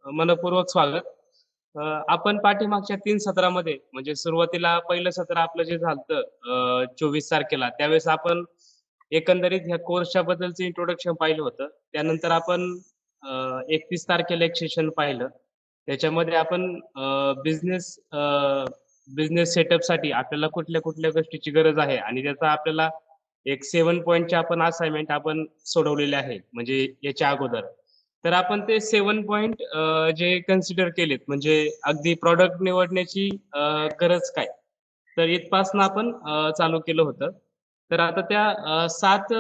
मनःपूर्वक स्वागत. आपण पाठीमागच्या 3 सत्रामध्ये म्हणजे सुरुवातीला पहिलं सत्र आपलं जे झालतं 24 तारखेला, त्यावेळेस आपण एकंदरीत ह्या कोर्सच्या बद्दलचं इंट्रोडक्शन पाहिलं होतं. त्यानंतर आपण 31 तारखेला एक सेशन पाहिलं. त्याच्यामध्ये आपण बिझनेस सेटअपसाठी आपल्याला कुठल्या-कुठल्या गोष्टीची गरज आहे आणि त्याचा आपल्याला एक 7 पॉइंटचे आपण असाइनमेंट आपण सोडवलेले आहे, म्हणजे याच्या अगोदर. तर आपण ते 7 पॉइंट जे कन्सिडर केलेत म्हणजे अगदी प्रॉडक्ट निवडण्याची गरज काय? तर इथपासनं आपण चालू केलं होतं. तर आता त्या 7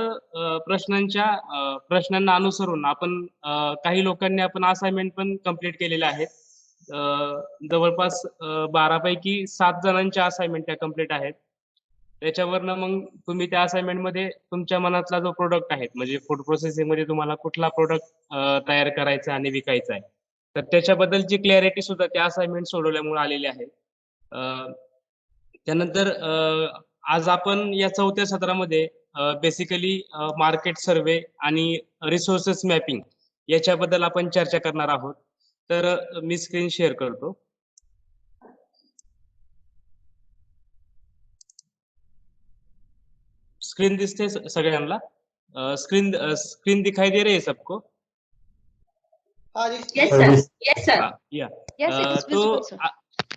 प्रश्नांना अनुसरून आपण काही लोकांनी आपण असाइनमेंट पण कंप्लीट केलेल्या आहेत. अ, जवळपास 12 पैकी 7 जणांच्या असाइनमेंट त्या कंप्लीट आहेत. त्याच्यावरनं मग तुम्ही त्या असाइनमेंटमध्ये तुमच्या मनातला जो प्रॉडक्ट आहे, म्हणजे फूड प्रोसेसिंगमध्ये तुम्हाला कुठला प्रॉडक्ट तयार करायचा आणि विकायचा आहे. तर त्याच्याबद्दलची क्लॅरिटी सुद्धा त्या असाइनमेंट सोडवल्यामुळे आलेली आहे. अ, त्यानंतर आज आपण या 4थ्या सत्रामध्ये बेसिकली मार्केट सर्व्हे आणि रिसोर्सेस मॅपिंग याच्याबद्दल आपण चर्चा करणार आहोत. तर मी स्क्रीन शेअर करतो. स्क्रीन दिसते सगळ्यांना? स्क्रीन दिखाई दे रही है सबको? हाँ जी। Yes, sir. Yes, sir. हाँ, या Yes, it is तो visible, sir.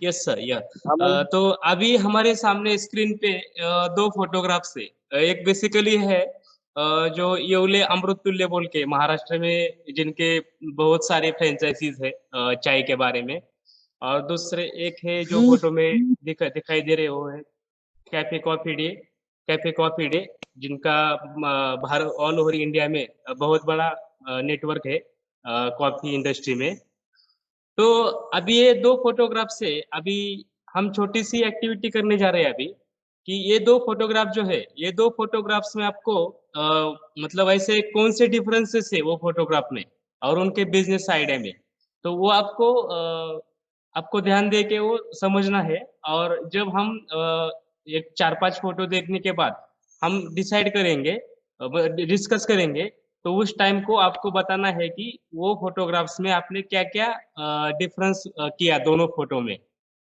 यस सर या तो अभी हमारे सामने स्क्रीन पे 2 फोटोग्राफ्स है। एक बेसिकली है जो येवले अमृततुल्य बोल के महाराष्ट्र में जिनके बहुत सारे फ्रेंचाइजीज है चाय के बारे में और दूसरे एक है जो फोटो में दिखाई दे रहे हो है कैफे कॉफी डे जिनका भारत ऑल ओवर इंडिया में बहुत बड़ा नेटवर्क है कॉफी इंडस्ट्री में। तो अभी ये 2 फोटोग्राफ से अभी हम छोटी-सी एक्टिविटी करने जा रहे हैं अभी, कि ये 2 फोटोग्राफ जो है, ये 2 फोटोग्राफ्स में आपको मतलब ऐसे कौन से डिफरेंसेस है वो फोटोग्राफ में और उनके बिज़नेस आइडिया में। तो वो आपको ध्यान दे के वो समझना है और जब हम एक 4-5 फोटो देखने के बाद हम डिसाइड करेंगे डिस्कस करेंगे तो उस टाइम को आपको बताना है कि वो फोटोग्राफ्स में आपने क्या-क्या डिफरेंस किया दोनों फोटो में।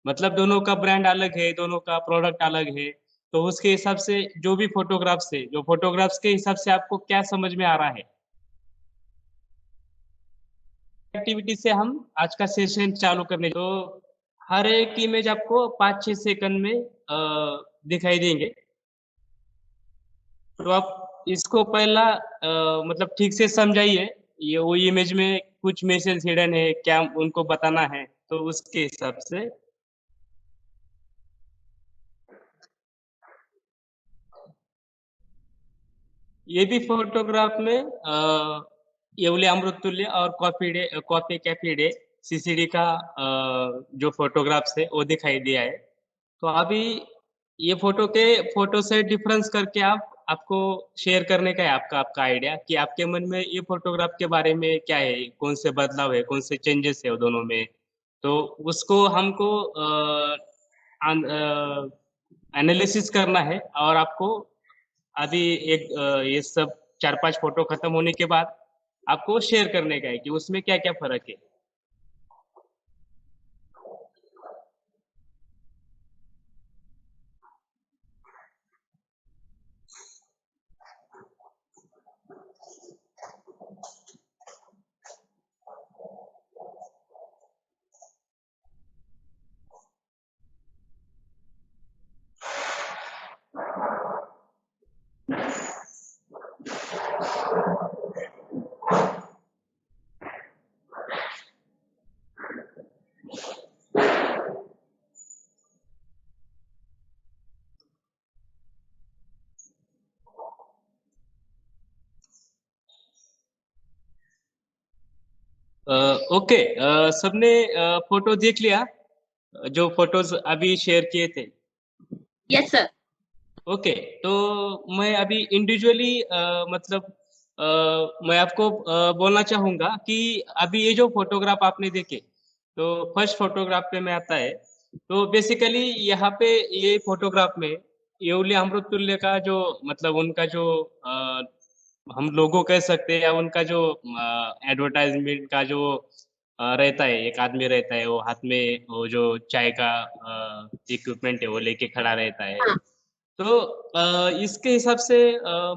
मतलब दोनों का ब्रांड अलग है, दोनों का प्रोडक्ट अलग है, तो उसके हिसाब से जो भी फोटोग्राफ्स है, जो फोटोग्राफ्स के हिसाब से आपको क्या समझ में आ रहा है। एक्टिविटी से हम आज का सेशन चालू करने तो हर एक इमेज आपको 5-6 सेकंड में दिखाई देंगे। तो आप इसको पहला मतलब ठीक से समझाइए, ये वो इमेज में कुछ मैसेज हिडन है, क्या उनको बताना है, तो उसके हिसाब से। ये भी फोटोग्राफ में येवले अमृततुल्य और कॉफी कैफे डे सीसीडी का जो फोटोग्राफ्स है वो दिखाई दिया है। तो अभी ये फोटो से डिफरेंस करके आपको शेयर करने का है आपका आपका आइडिया कि आपके मन में ये फोटोग्राफ के बारे में क्या है, कौन से बदलाव है, कौन से चेंजेस है वो दोनों में। तो उसको हमको एनालिसिस करना है और आपको अभी ये सब 4-5 फोटो खत्म होने के बाद आपको शेयर करने का है कि उसमें क्या-क्या फ़र्क है। ओके सबने फोटो देख लिया जो फोटोज अभी शेयर किए थे। Yes, sir. ओके तो मैं अभी इंडिविजुअली मतलब मैं आपको बोलना चाहूँगा कि अभी ये जो फोटोग्राफ आपने देखे, तो फर्स्ट फोटोग्राफ पे मैं आता है, तो बेसिकली यहाँ पे ये फोटोग्राफ में येवले अमृततुल्य का जो मतलब उनका जो हम लोगो कह सकते हैं या उनका जो एडवर्टाइज़मेंट का जो रहता है, एक आदमी रहता है, वो हाथ में वो जो चाय का इक्विपमेंट है वो लेके खड़ा रहता है। हाँ तो इसके हिसाब से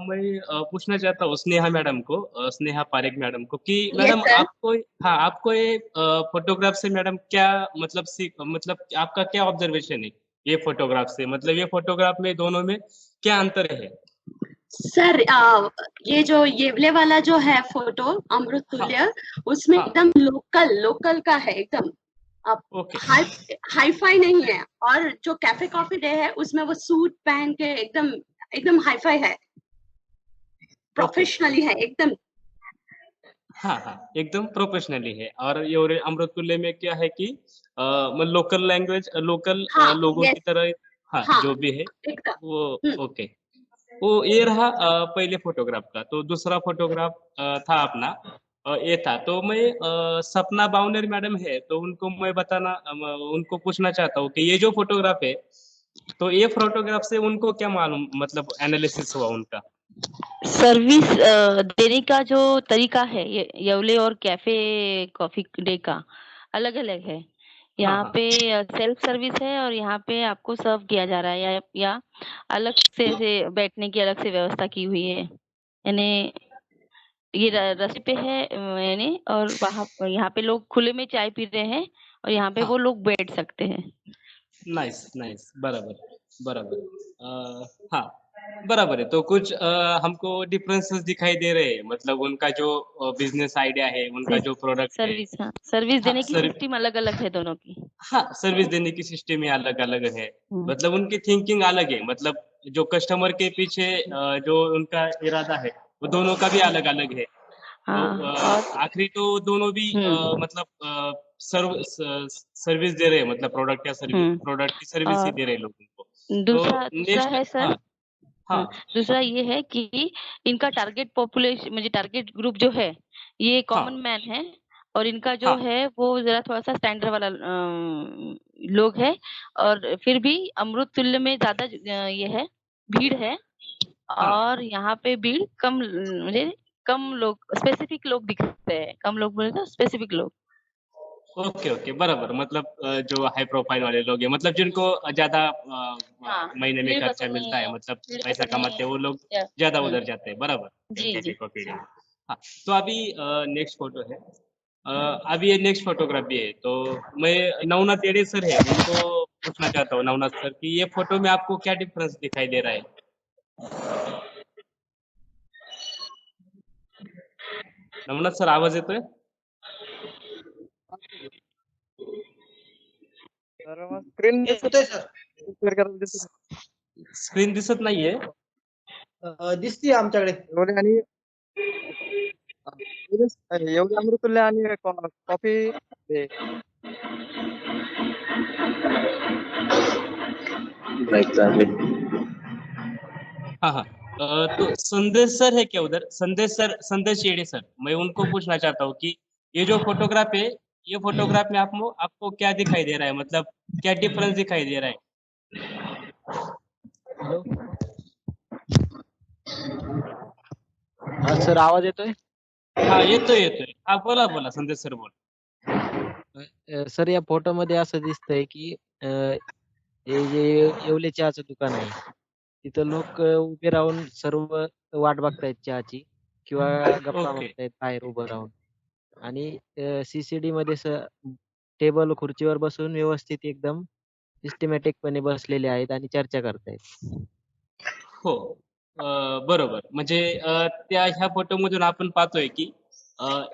मैं पूछना चाहता हूँ स्नेहा मैडम को, स्नेहा पारेख मैडम को कि यस मैडम सर। आपको, हाँ, आपको ये फोटोग्राफ से मैडम क्या मतलब मतलब आपका क्या ऑब्जर्वेशन है ये फोटोग्राफ से, मतलब ये फोटोग्राफ में दोनों में क्या अंतर है? सर ये जो येवले वाला जो है फोटो अमृत हाँ, तुल्य, उसमें हाँ, एकदम लोकल लोकल का है एकदम। अब ओके, हाई हाई फाई नहीं है। और जो कैफे कॉफी डे है उसमें वो सूट पहन के एकदम एकदम हाई फाई है, ओके। प्रोफेशनली है एकदम। हाँ, हाँ, एकदम प्रोफेशनली है और ये अमृततुल्य में क्या है कि मतलब लोकल लैंग्वेज, लोकल हाँ लोगों की यस। तरह, हाँ, हाँ जो भी है एकदम। वो हम्म, ओके। वो ये रहा पहले फोटोग्राफ का। तो दूसरा फोटोग्राफ था अपना, ये था तो मैं सपना बावनेर मैडम है तो उनको मैं बताना उनको पूछना चाहता हूँ कि ये जो फोटोग्राफ है, तो ये फोटोग्राफ से उनको क्या मालूम, मतलब एनालिसिस हुआ उनका? सर्विस देने का जो तरीका है ये येवले और कैफे कॉफी डे का अलग अलग है। हाँ, यहाँ हाँ, पे सेल्फ सर्विस है और यहाँ पे आपको सर्व किया जा रहा है या अलग से बैठने की अलग से व्यवस्था की हुई है। यानी ये रस्ते पे है यानी, और वहाँ यहाँ पे लोग खुले में चाय पी रहे हैं और यहाँ पे हाँ। वो लोग बैठ सकते हैं। नाइस, नाइस, बराबर, बराबर। हाँ, बराबर है। तो कुछ हमको डिफरेंसेस दिखाई दे रहे हैं, मतलब उनका जो बिजनेस आइडिया है, उनका जो प्रोडक्ट है। सर्विस, हाँ, सर्विस हाँ, देने की सिस्टम अलग अलग है दोनों की। हाँ, सर्विस देने की सिस्टम ही अलग-अलग है। हम्म। मतलब उनकी थिंकिंग अलग है, मतलब जो कस्टमर के पीछे जो उनका इरादा है, वो दोनों का भी अलग-अलग है। तो हाँ और आखिरी तो दोनों भी मतलब सर्विस दे रहे हैं, मतलब प्रोडक्ट या सर्विस, हम्म प्रोडक्ट की सर्विस ही और दे रहे हैं लोगों को। तो दूसरा दूसरा नेक्स्ट, है सर। हाँ, हाँ, दूसरा ये है कि इनका टारगेट पॉपुलेशन म्हणजे टारगेट ग्रुप जो है ये हाँ, कॉमन मैन है। और इनका जो हाँ, है वो जरा थोड़ा सा स्टैंडर्ड वाला लोग है। और फिर भी अमृत तुल्य में ज्यादा ये है, भीड़ है। हाँ। और यहाँ पे भीड़ कम मुझे कम लोग स्पेसिफिक लोग दिखते हैं, कम लोग बोले तो स्पेसिफिक लोग। ओके, ओके, बराबर, मतलब जो हाई प्रोफाइल वाले लोग हैं, मतलब जिनको ज़्यादा हाँ महीने में भीड़ खर्चा पसंद नहीं मिलता है, है, मतलब भीड़ पैसा पसंद नहीं कमाते है। हैं, वो लोग या ज़्यादा उधर जाते हैं, बराबर। जी कैफे जी। कॉफी डे में। हाँ, तो अभी नेक्स्ट फोटो है। अभी ये नेक्स्ट फोटोग्राफ भी है, तो मैं नवनाथ येडे सर है, उनको पूछना चाहता हूँ, नवनाथ सर, कि ये फोटो में आपको क्या डिफरेंस दिखाई दे रहा है? नवनाथ सर, आवाज येतोय? तर मग स्क्रीन येत होतंय सर. क्लिअर करायला दिसत स्क्रीन दिसत नाहीये. दिसतीये आमच्याकडे. एवढे आणि एवढे अमृतुल्य आणि कॉफी ते हाँ, हाँ। तो संदेश सर है क्या उधर? संदेश सर, संदेश येड़े सर, मैं उनको पूछना चाहता हूँ कि ये जो फोटोग्राफ है, ये फोटोग्राफ में आपको क्या दिखाई दे रहा है? मतलब क्या डिफरेंस दिखाई दे रहा है? हॅलो. हा सर, आवाज येतोय? हाँ, येतोय, येतोय. हाँ, बोला, बोला, संदेश सर सर, या फोटोमध्ये असं दिसतंय की हे जे येवले चहाचं दुकान आहे, तिथं लोक उभे राहून सर्व वाट बघतायत चहाची किंवा गप्पा ओके. मारतायत बाहेर उभं राहून. आणि सीसीडी मध्ये टेबल खुर्चीवर बसून व्यवस्थित एकदम सिस्टमॅटिकपणे बसलेले आहेत आणि चर्चा करतायत. हो. बरोबर. म्हणजे ह्या फोटोमधून आपण पाहतोय की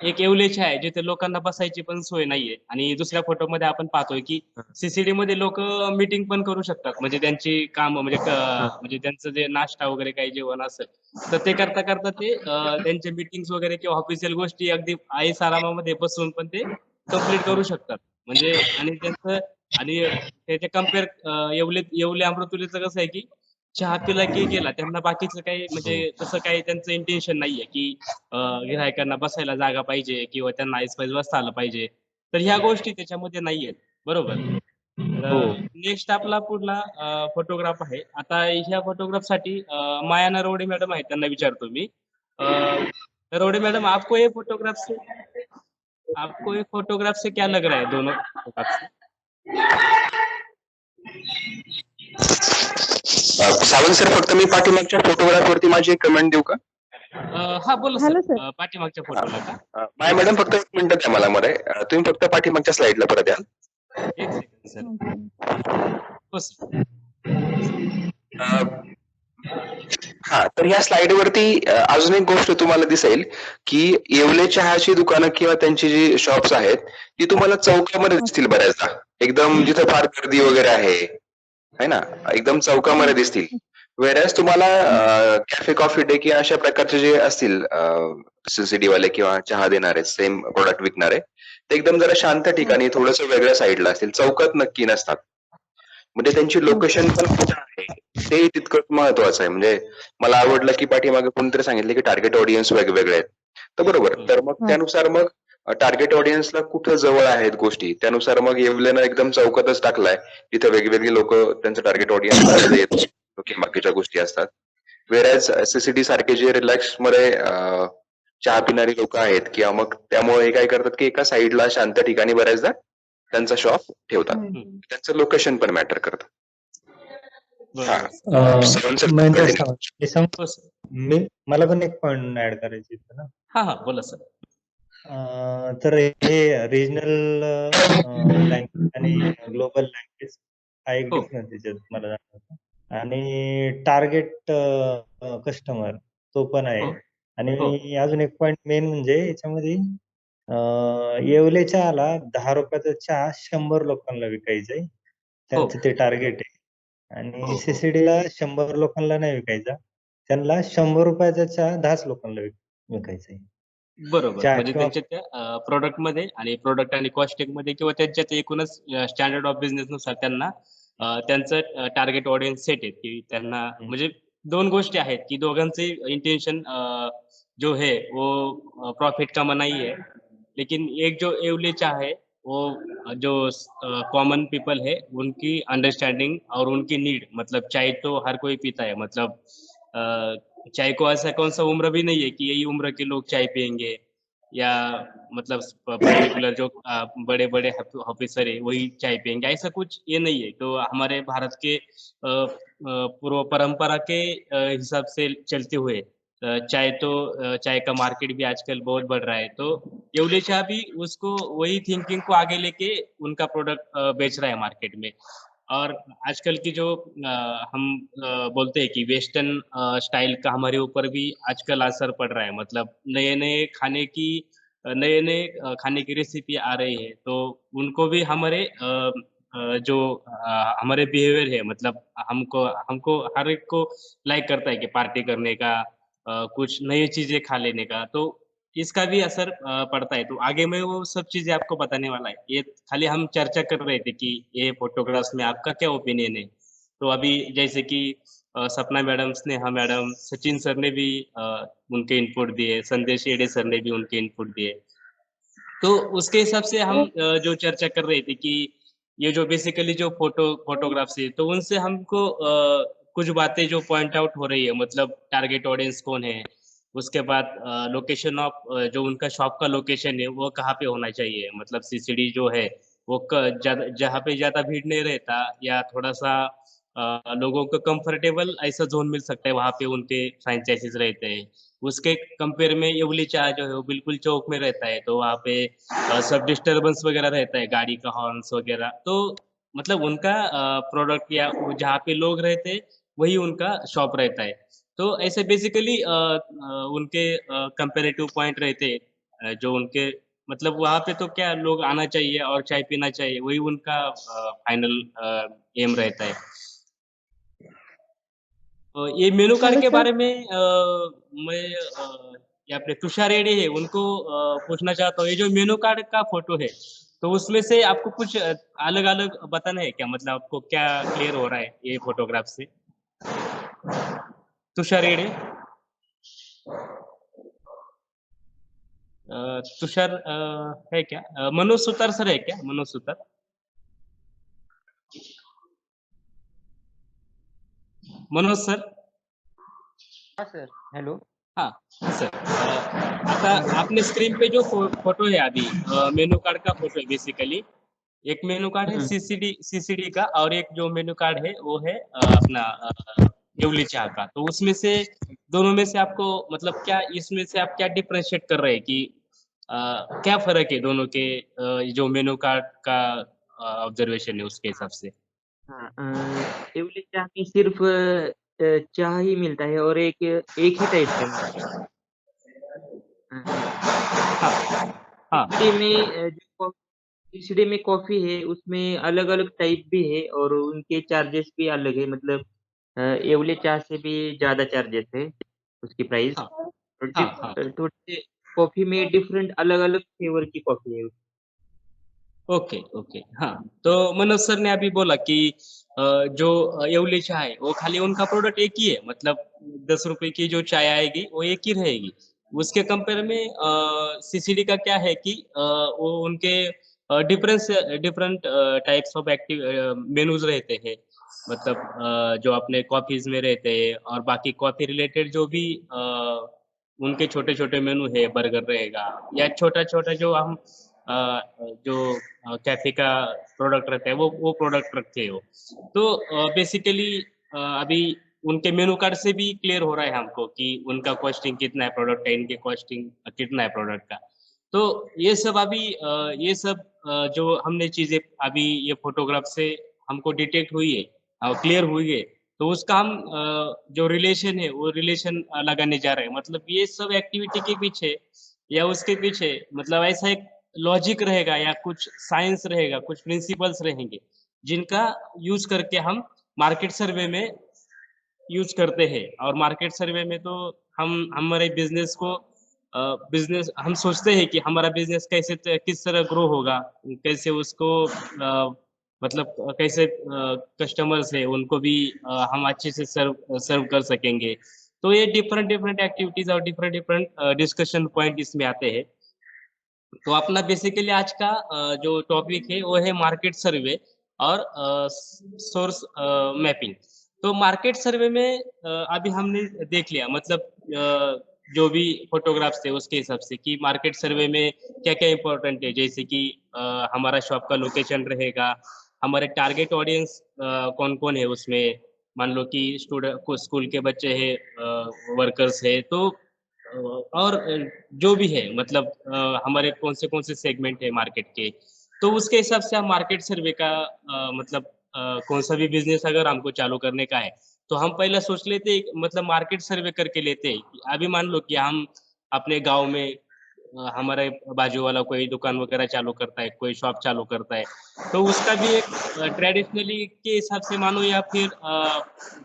एक येवलेची आहे जिथे लोकांना बसायची पण सोय नाहीये आणि दुसऱ्या फोटोमध्ये आपण पाहतोय की हां, सीसीडीमध्ये लोकं मीटिंग पण करू शकतात. म्हणजे त्यांची कामं म्हणजे हां, म्हणजे त्यांचं जे नाश्ता वगैरे काही जेवण असेल, तर ते करता-करता ते त्यांचे मीटिंग्स वगैरे किंवा ऑफिशियल गोष्टी अगदी ऐस-आरामामध्ये बसून पण ते कंप्लीट करू शकतात. म्हणजे आणि त्यांचं आणि त्याच्या कंपेअर येवले अमृततुल्यचं कसं आहे की चहा पिला की गेला. त्यांना बाकीचं काही म्हणजे हो, तसं काही त्यांचं इंटेन्शन नाहीये, की गिऱ्हाईकांना बसायला जागा पाहिजे किंवा त्यांना ऐसपैस बसता आलं पाहिजे. तर ह्या गोष्टी त्याच्यामध्ये नाहीयेत. बरोबर. हो. तर नेक्स्ट आपला पुढला फोटोग्राफ आहे. आता ह्या फोटोग्राफसाठी माया नरवडे मॅडम आहेत, त्यांना विचारतो मी. नरवडे मैडम, आपको ये फोटोग्राफ से आपको ये फोटोग्राफ से क्या लग रहा है दोनों फोटोग्राफ से? सावंत सर, फक्त मी पाठीमागच्या फोटोग्राफवरती माझी एक कमेंट देऊ का? हा बोला सर. Hello sir. पाठीमागच्या फोटोला का? माय मॅडम, फक्त 1 मिनिट द्या मला मध्ये. तुम्ही फक्त पाठीमागच्या स्लाइडला परत या. एक सेकंड सर. हो सर. हा, तर या स्लाइड वरती अजून एक गोष्ट तुम्हाला दिसेल की येवले चहाची दुकानं किंवा त्यांची जी शॉप्स आहेत ती तुम्हाला चौकामध्ये दिसतील बऱ्याचदा, एकदम जिथे फार गर्दी वगैरे आहे ना, एकदम चौकामध्ये दिसतील. वेरॅज तुम्हाला कॅफे कॉफी डे किंवा अशा प्रकारचे जे असतील सीसीडी वाले किंवा चहा देणारे, सेम प्रोडक्ट विकणारे, ते एकदम जरा शांत ठिकाणी थोडंसं वेगळ्या साईडला असतील, चौकात नक्की नसतात. म्हणजे त्यांची लोकेशन पण कुठे आहे ते तितकंच महत्वाचं आहे. म्हणजे मला आवडलं की पाठीमागे कोणतरी सांगितलं की टार्गेट ऑडियन्स वेगवेगळे आहेत, तर बरोबर. तर मग त्यानुसार मग टार्गेट ऑडियन्सला कुठं जवळ आहेत गोष्टी, त्यानुसार मग येवलेनं एकदम चौकातच टाकलाय, तिथे वेगवेगळी लोक त्यांचं टार्गेट ऑडियन्स येत बाकीच्या गोष्टी असतात. वेरॅज एसएससीडी सारखे जे रिलॅक्स मध्ये चहा पिणारी लोक आहेत किंवा मग त्यामुळे हे काय करतात की एका साईडला शांत ठिकाणी बऱ्याचदा त्यांचा शॉप ठेवतात. त्यांचं लोकेशन पण मॅटर करतं. मला पण एक पॉइंट ऍड करायची इथं ना. हा बोला सर. तर हे रिजनल लँग्वेज आणि ग्लोबल लँग्वेज हा एक डिफरन्स त्याच्यात मला जाणवतो. आणि टार्गेट कस्टमर तो पण आहे. आणि अजून एक पॉइंट मेन म्हणजे याच्यामध्ये येवले चहाला 10 रुपयाचा चहा 100 लोकांना विकायचा आहे, त्यांचं ते टार्गेट आहे. आणि सीसीडीला 100 लोकांना नाही विकायचा, त्यांना 100 रुपयाचा चहा 10 लोकांना विकायचा आहे. बरोबर. म्हणजे त्यांच्या त्या प्रोडक्ट मध्ये आणि प्रोडक्ट आणि कॉस्टिंग मध्ये किंवा त्यांच्या एकूणच स्टँडर्ड ऑफ बिझनेस नुसार त्यांना त्यांचं टार्गेट ऑडियन्स सेट आहे की त्यांना, म्हणजे 2 गोष्टी आहेत की दोघांचे इंटेंशन जो है वो प्रॉफिट कमाना ही है, लेकिन एक जो येवले चाह है वो जो कॉमन पीपल है उनकी अंडरस्टैंडिंग और उनकी नीड, मतलब चाय तो हर कोई पीता है, मतलब चाय को ऐसा कौन सा उम्र भी नहीं है कि यही उम्र के लोग चाय पियेंगे, या मतलब पर्टिकुलर जो बड़े बड़े ऑफिसर है वही चाय पियेंगे, ऐसा कुछ ये नहीं है. तो हमारे भारत के पूर्व परंपरा के हिसाब से चलते हुए चाय का मार्केट भी आजकल बहुत बढ़ रहा है. तो येवले चाह भी उसको वही थिंकिंग को आगे लेके उनका प्रोडक्ट बेच रहा है मार्केट में. और आजकल की जो हम बोलते हैं कि वेस्टर्न स्टाइल का हमारे ऊपर भी आजकल असर पड़ रहा है, मतलब नए-नए खाने की रेसिपी आ रही है, तो उनको भी हमारे जो हमारे बिहेवियर है, मतलब हमको हर एक को लाइक करता है कि पार्टी करने का, कुछ नई चीज़ें खा लेने का, तो इसका भी असर पड़ता है. तो आगे मैं वो सब चीज़ें आपको बताने वाला है. ये खाली हम चर्चा कर रहे थे कि ये फोटोग्राफ्स में आपका क्या ओपिनियन है. तो अभी जैसे कि सपना madam, Sneha madam, Sachin sir ने भी उनके इनपुट दिए, संदेश येडे सर ने भी उनके इनपुट दिए. तो उसके हिसाब से हम जो चर्चा कर रहे थे कि ये जो बेसिकली जो फोटोग्राफ्स है, तो उनसे हमको कुछ बातें जो पॉइंट आउट हो रही है, मतलब टारगेट ऑडियंस कौन है, उसके बाद लोकेशन ऑफ जो उनका शॉप का लोकेशन है वो कहाँ पे होना चाहिए, मतलब सीसीडी जो है वो जहाँ पे ज़्यादा भीड़ नहीं रहता या थोड़ा-सा लोगों को कंफर्टेबल ऐसा ज़ोन मिल सकता है, वहाँ पे उनके फ्रैंचाइज़ीज़ रहते हैं. उसके कंपेयर में येवली चाह जो है वो बिल्कुल चौक में रहता है, तो वहाँ पे सब डिस्टर्बेंस वगैरह रहता है, गाड़ी का हॉर्न्स वगैरह. तो मतलब उनका प्रोडक्ट या जहाँ पे लोग रहते हैं वही उनका शॉप रहता है. तो ऐसे बेसिकली उनके कंपैरेटिव पॉइंट रहते हैं, जो उनके मतलब वहाँ पे तो क्या लोग आना चाहिए और चाय पीना चाहिए, वही उनका फाइनल एम रहता है. ये मेनू कार्ड के बारे में मैं ये अपने तुषार येडे है उनको पूछना चाहता हूँ. ये जो मेनू कार्ड का फोटो है, तो उसमें से आपको कुछ अलग-अलग बताना है क्या? मतलब आपको क्या क्लियर हो रहा है ये फोटोग्राफ से? तुषार येडे? तुषार है क्या? मनोज सुतार सर है क्या? मनोज सुतार? मनोज सर? हा सर. हॅलो. हाँ, सर आता आपने स्क्रीन पे जो फोटो है अभी मेनू कार्ड का फोटो है बेसिकली। एक मेनू कार्ड है सीसीडी का और एक जो मेनू कार्ड है वो है अपना येवली चाह का। तो उसमें से दोनों में से आपको मतलब क्या इसमें से आप क्या डिफरेंशिएट कर रहे हैं कि क्या फर्क है दोनों के जो मेनू कार्ड का ऑब्जर्वेशन है उसके हिसाब से? हाँ, येवले चाह में सिर्फ चाह ही मिलता है और एक एक ही टाइप का मिलता है। हाँ हाँ खिचड़ी में खिचड़ी में कॉफी है उसमें अलग-अलग टाइप भी है और उनके चार्जेस भी अलग है मतलब येवले चाह से भी ज़्यादा चार्जेस है उसकी प्राइस हाँ और हाँ हाँ थोड़े कॉफी में डिफरेंट अलग-अलग फ्लेवर की कॉफी है। ओके ओके हाँ। तो मनोज सर ने अभी बोला कि जो येवली चाय है वो खाली उनका प्रोडक्ट एक ही है मतलब 10 रुपए की जो चाय आएगी वो एक ही रहेगी। उसके कंपेयर में सीसीडी का क्या है कि वो उनके different types of active menus रहते हैं। मतलब जो अपने कॉफीज में रहते हैं और बाकी कॉफी रिलेटेड जो भी उनके छोटे छोटे मेनू है बर्गर रहेगा या छोटा छोटा जो हम जो कैफे का प्रोडक्ट रहता है वो प्रोडक्ट रखते हो। तो बेसिकली अभी उनके मेनू कार्ड से भी क्लियर हो रहा है हमको कि उनका कॉस्टिंग कितना है प्रोडक्ट का, इनके कॉस्टिंग कितना है प्रोडक्ट का। तो ये सब अभी ये सब जो हमने चीजें अभी ये फोटोग्राफ से हमको डिटेक्ट हुई है क्लियर हुई है तो उसका हम जो रिलेशन है वो रिलेशन लगाने जा रहे हैं। मतलब ये सब एक्टिविटी के पीछे या उसके पीछे मतलब ऐसा एक लॉजिक रहेगा या कुछ साइंस रहेगा, कुछ प्रिंसिपल्स रहेंगे, जिनका यूज़ करके हम मार्केट सर्वे में यूज़ करते हैं। और मार्केट सर्वे में तो हम हमारे बिज़नेस को बिज़नेस हम सोचते हैं कि हमारा बिज़नेस कैसे किस तरह ग्रो होगा, कैसे उसको मतलब कैसे कस्टमर्स हैं उनको भी हम अच्छे से सर्व सर्व कर सकेंगे। तो ये डिफरेंट डिफरेंट एक्टिविटीज़ और डिफरेंट डिफरेंट डिस्कशन पॉइंट इसमें आते हैं। तो अपना बेसिकली आज का जो टॉपिक है वो है मार्केट सर्वे और सोर्स मैपिंग। तो मार्केट सर्वे में अभी हमने देख लिया मतलब जो भी फोटोग्राफ्स थे उसके हिसाब से कि मार्केट सर्वे में क्या-क्या इम्पोर्टेंट है जैसे कि हमारा शॉप का लोकेशन रहेगा, हमारे टारगेट ऑडियंस कौन-कौन है उसमें, मान लो कि कुछ स्कूल के बच्चे हैं वर्कर्स है तो और जो भी है मतलब हमारे कौन से सेगमेंट है मार्केट के, तो उसके हिसाब से हम मार्केट सर्वे का मतलब कौन-सा भी बिज़नेस अगर हमको चालू करने का है, तो हम पहले सोच लेते हैं मतलब मार्केट सर्वे करके लेते हैं। कि अभी मान लो कि हम अपने गाँव में हमारे बाजू वाला कोई दुकान वगैरह चालू करता है, कोई शॉप चालू करता है, तो उसका भी एक ट्रेडिशनली के हिसाब से मानो या फिर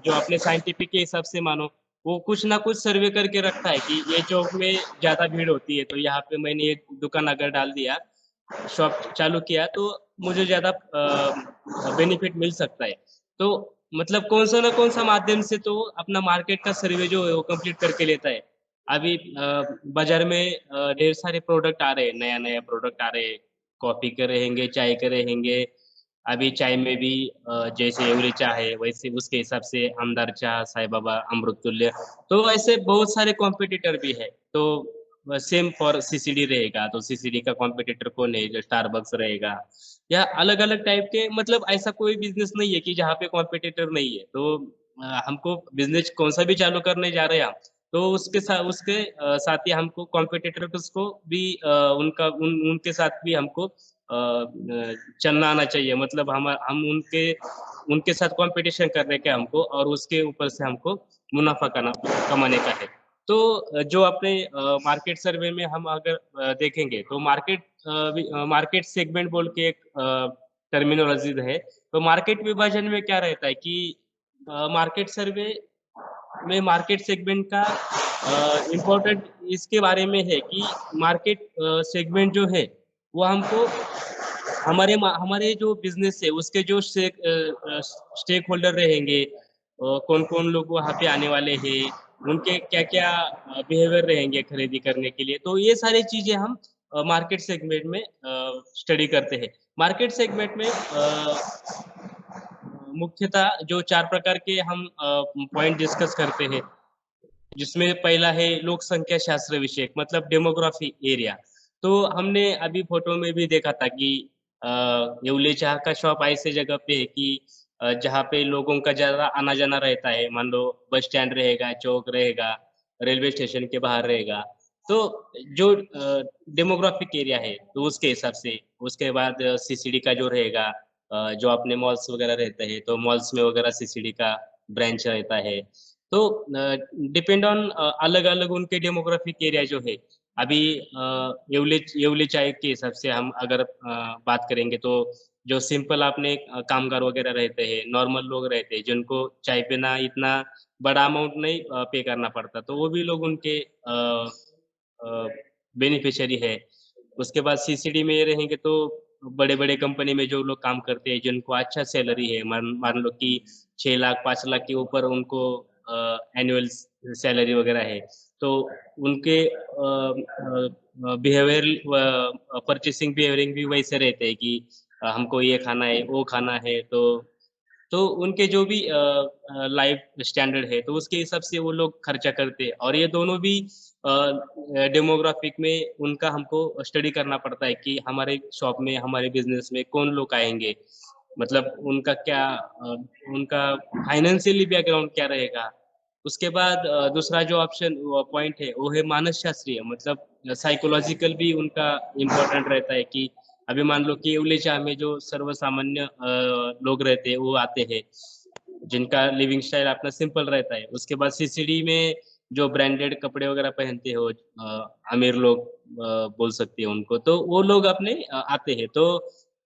जो अपने साइंटिफिक के हिसाब से मानो, वो कुछ ना कुछ सर्वे करके रखता है कि ये चौक में ज़्यादा भीड़ होती है, तो यहाँ पे मैंने एक दुकान अगर डाल दिया, शॉप चालू किया तो मुझे ज़्यादा बेनिफिट मिल सकता है। तो मतलब कौन-सा ना कौन-सा माध्यम से तो अपना मार्केट का सर्वे जो है वो कंप्लीट करके लेता है। अभी बाज़ार में ढेर सारे प्रोडक्ट आ रहे हैं, नया-नया प्रोडक्ट आ रहे हैं, कॉफ़ी के रहेंगे, चाय के रहेंगे। अभी चाय में भी जैसे एवरी चाह है, वैसे उसके हिसाब से आमदार चाह, साईं बाबा, अमृततुल्य, तो ऐसे बहुत सारे कॉम्पिटिटर भी है। तो सेम फॉर सीसीडी रहेगा, तो सीसीडी का कॉम्पिटिटर कौन है? जो स्टारबक्स रहेगा या अलग-अलग टाइप के मतलब ऐसा कोई बिज़नेस नहीं है कि जहाँ पे कॉम्पिटिटर नहीं है। तो हमको बिज़नेस कौन-सा भी चालू करने जा रहे हैं हम, तो उसके साथ ही हमको कॉम्पिटिटर्स को भी उनके साथ भी हमको चलना आना चाहिए मतलब हम उनके साथ कॉम्पिटिशन करने का हमको और उसके ऊपर से हमको मुनाफ़ा कमाने का है। तो जो अपने मार्केट सर्वे में हम अगर देखेंगे तो मार्केट सेगमेंट बोल के एक टर्मिनोलॉजी है। तो मार्केट विभाजन में क्या रहता है कि मार्केट सर्वे में मार्केट सेगमेंट का इम्पोर्टेंट इसके बारे में है कि मार्केट सेगमेंट जो है, वो हमको हमारे जो बिज़नेस है उसके जो स्टेक होल्डर रहेंगे कौन-कौन लोग वहाँ पे आने वाले हैं, उनके क्या-क्या बिहेवियर रहेंगे खरीदी करने के लिए, तो ये सारी चीज़ें हम मार्केट सेगमेंट में स्टडी करते हैं। मार्केट सेगमेंट में मुख्यतः जो 4 प्रकार के हम पॉइंट डिस्कस करते हैं। जिसमें पहला है लोक संख्या शास्त्र विषयक मतलब डेमोग्राफी एरिया। तो हमने अभी फोटो में भी देखा था कि येवले चाह का शॉप ऐसे जगह पे है कि जहाँ पे लोगों का ज़्यादा आना-जाना रहता है। मान लो बस स्टैंड रहेगा, चौक रहेगा, रेलवे स्टेशन के बाहर रहेगा। तो जो डेमोग्राफिक एरिया है, तो उसके हिसाब से उसके बाद सीसीडी का जो रहेगा जो अपने मॉल्स वगैरह रहते हैं, तो मॉल्स में वगैरह सीसीडी का ब्रांच रहता है। तो डिपेंड ऑन अलग-अलग उनके डेमोग्राफिक एरिया जो है। अभी येवले येवले चाय के हिसाब से हम अगर बात करेंगे तो जो सिंपल अपने कामगार वगैरह रहते हैं, नॉर्मल लोग रहते हैं, जिनको चाय पीना इतना बड़ा अमाउंट नहीं पे करना पड़ता, तो वो भी लोग उनके बेनिफिशियरी है। उसके बाद सीसीडी में रहेंगे तो बड़े-बड़े कंपनी में जो लोग काम करते हैं, जिनको अच्छा सैलरी है, मान मान लो कि 6 लाख, 5 लाख के ऊपर उनको एनुअल सैलरी वगैरह है, तो उनके बिहेवियर परचेसिंग बिहेवियरिंग भी वैसे रहते हैं कि हमको ये खाना है, वो खाना है, तो उनके जो भी लाइफ स्टैंडर्ड है, तो उसके हिसाब से वो लोग खर्चा करते हैं और ये दोनों भी डेमोग्राफिक में उनका हमको स्टडी करना पड़ता है कि हमारे शॉप में, हमारे बिज़नेस में कौन लोग आएँगे। मतलब उनका क्या उनका फाइनेंशियली बैकग्राउंड क्या रहेगा। उसके बाद दूसरा जो ऑप्शन पॉइंट है, वो है मानसशास्त्रीय मतलब साइकोलॉजिकल भी उनका इम्पोर्टेंट रहता है कि अभी मान लो कि येवले शाह में जो सर्वसामान्य लोग रहते हैं, वो आते हैं, जिनका लिविंग स्टाइल अपना सिंपल रहता है। उसके बाद सीसीडी में जो ब्रांडेड कपड़े वगैरह पहनते हो अमीर लोग बोल सकते हैं उनको, तो वो लोग अपने आते हैं। तो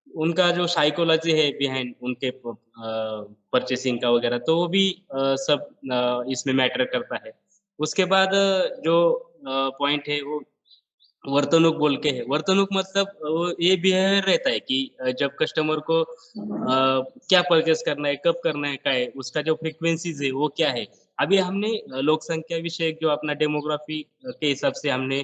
उनका जो साइकोलॉजी है बिहाइंड उनके परचेसिंग का वगैरह, तो वो भी सब इसमें मैटर करता है। उसके बाद जो पॉइंट है वो वर्तणूक बोल के है। वर्तणूक मतलब वो ये बिहेवियर रहता है कि जब कस्टमर को क्या परचेज़ करना है, कब करना है, क्या है, उसका जो फ्रीक्वेंसीज़ है वो क्या है। अभी हमने लोक संख्या विषयक जो अपना डेमोग्राफी के हिसाब से हमने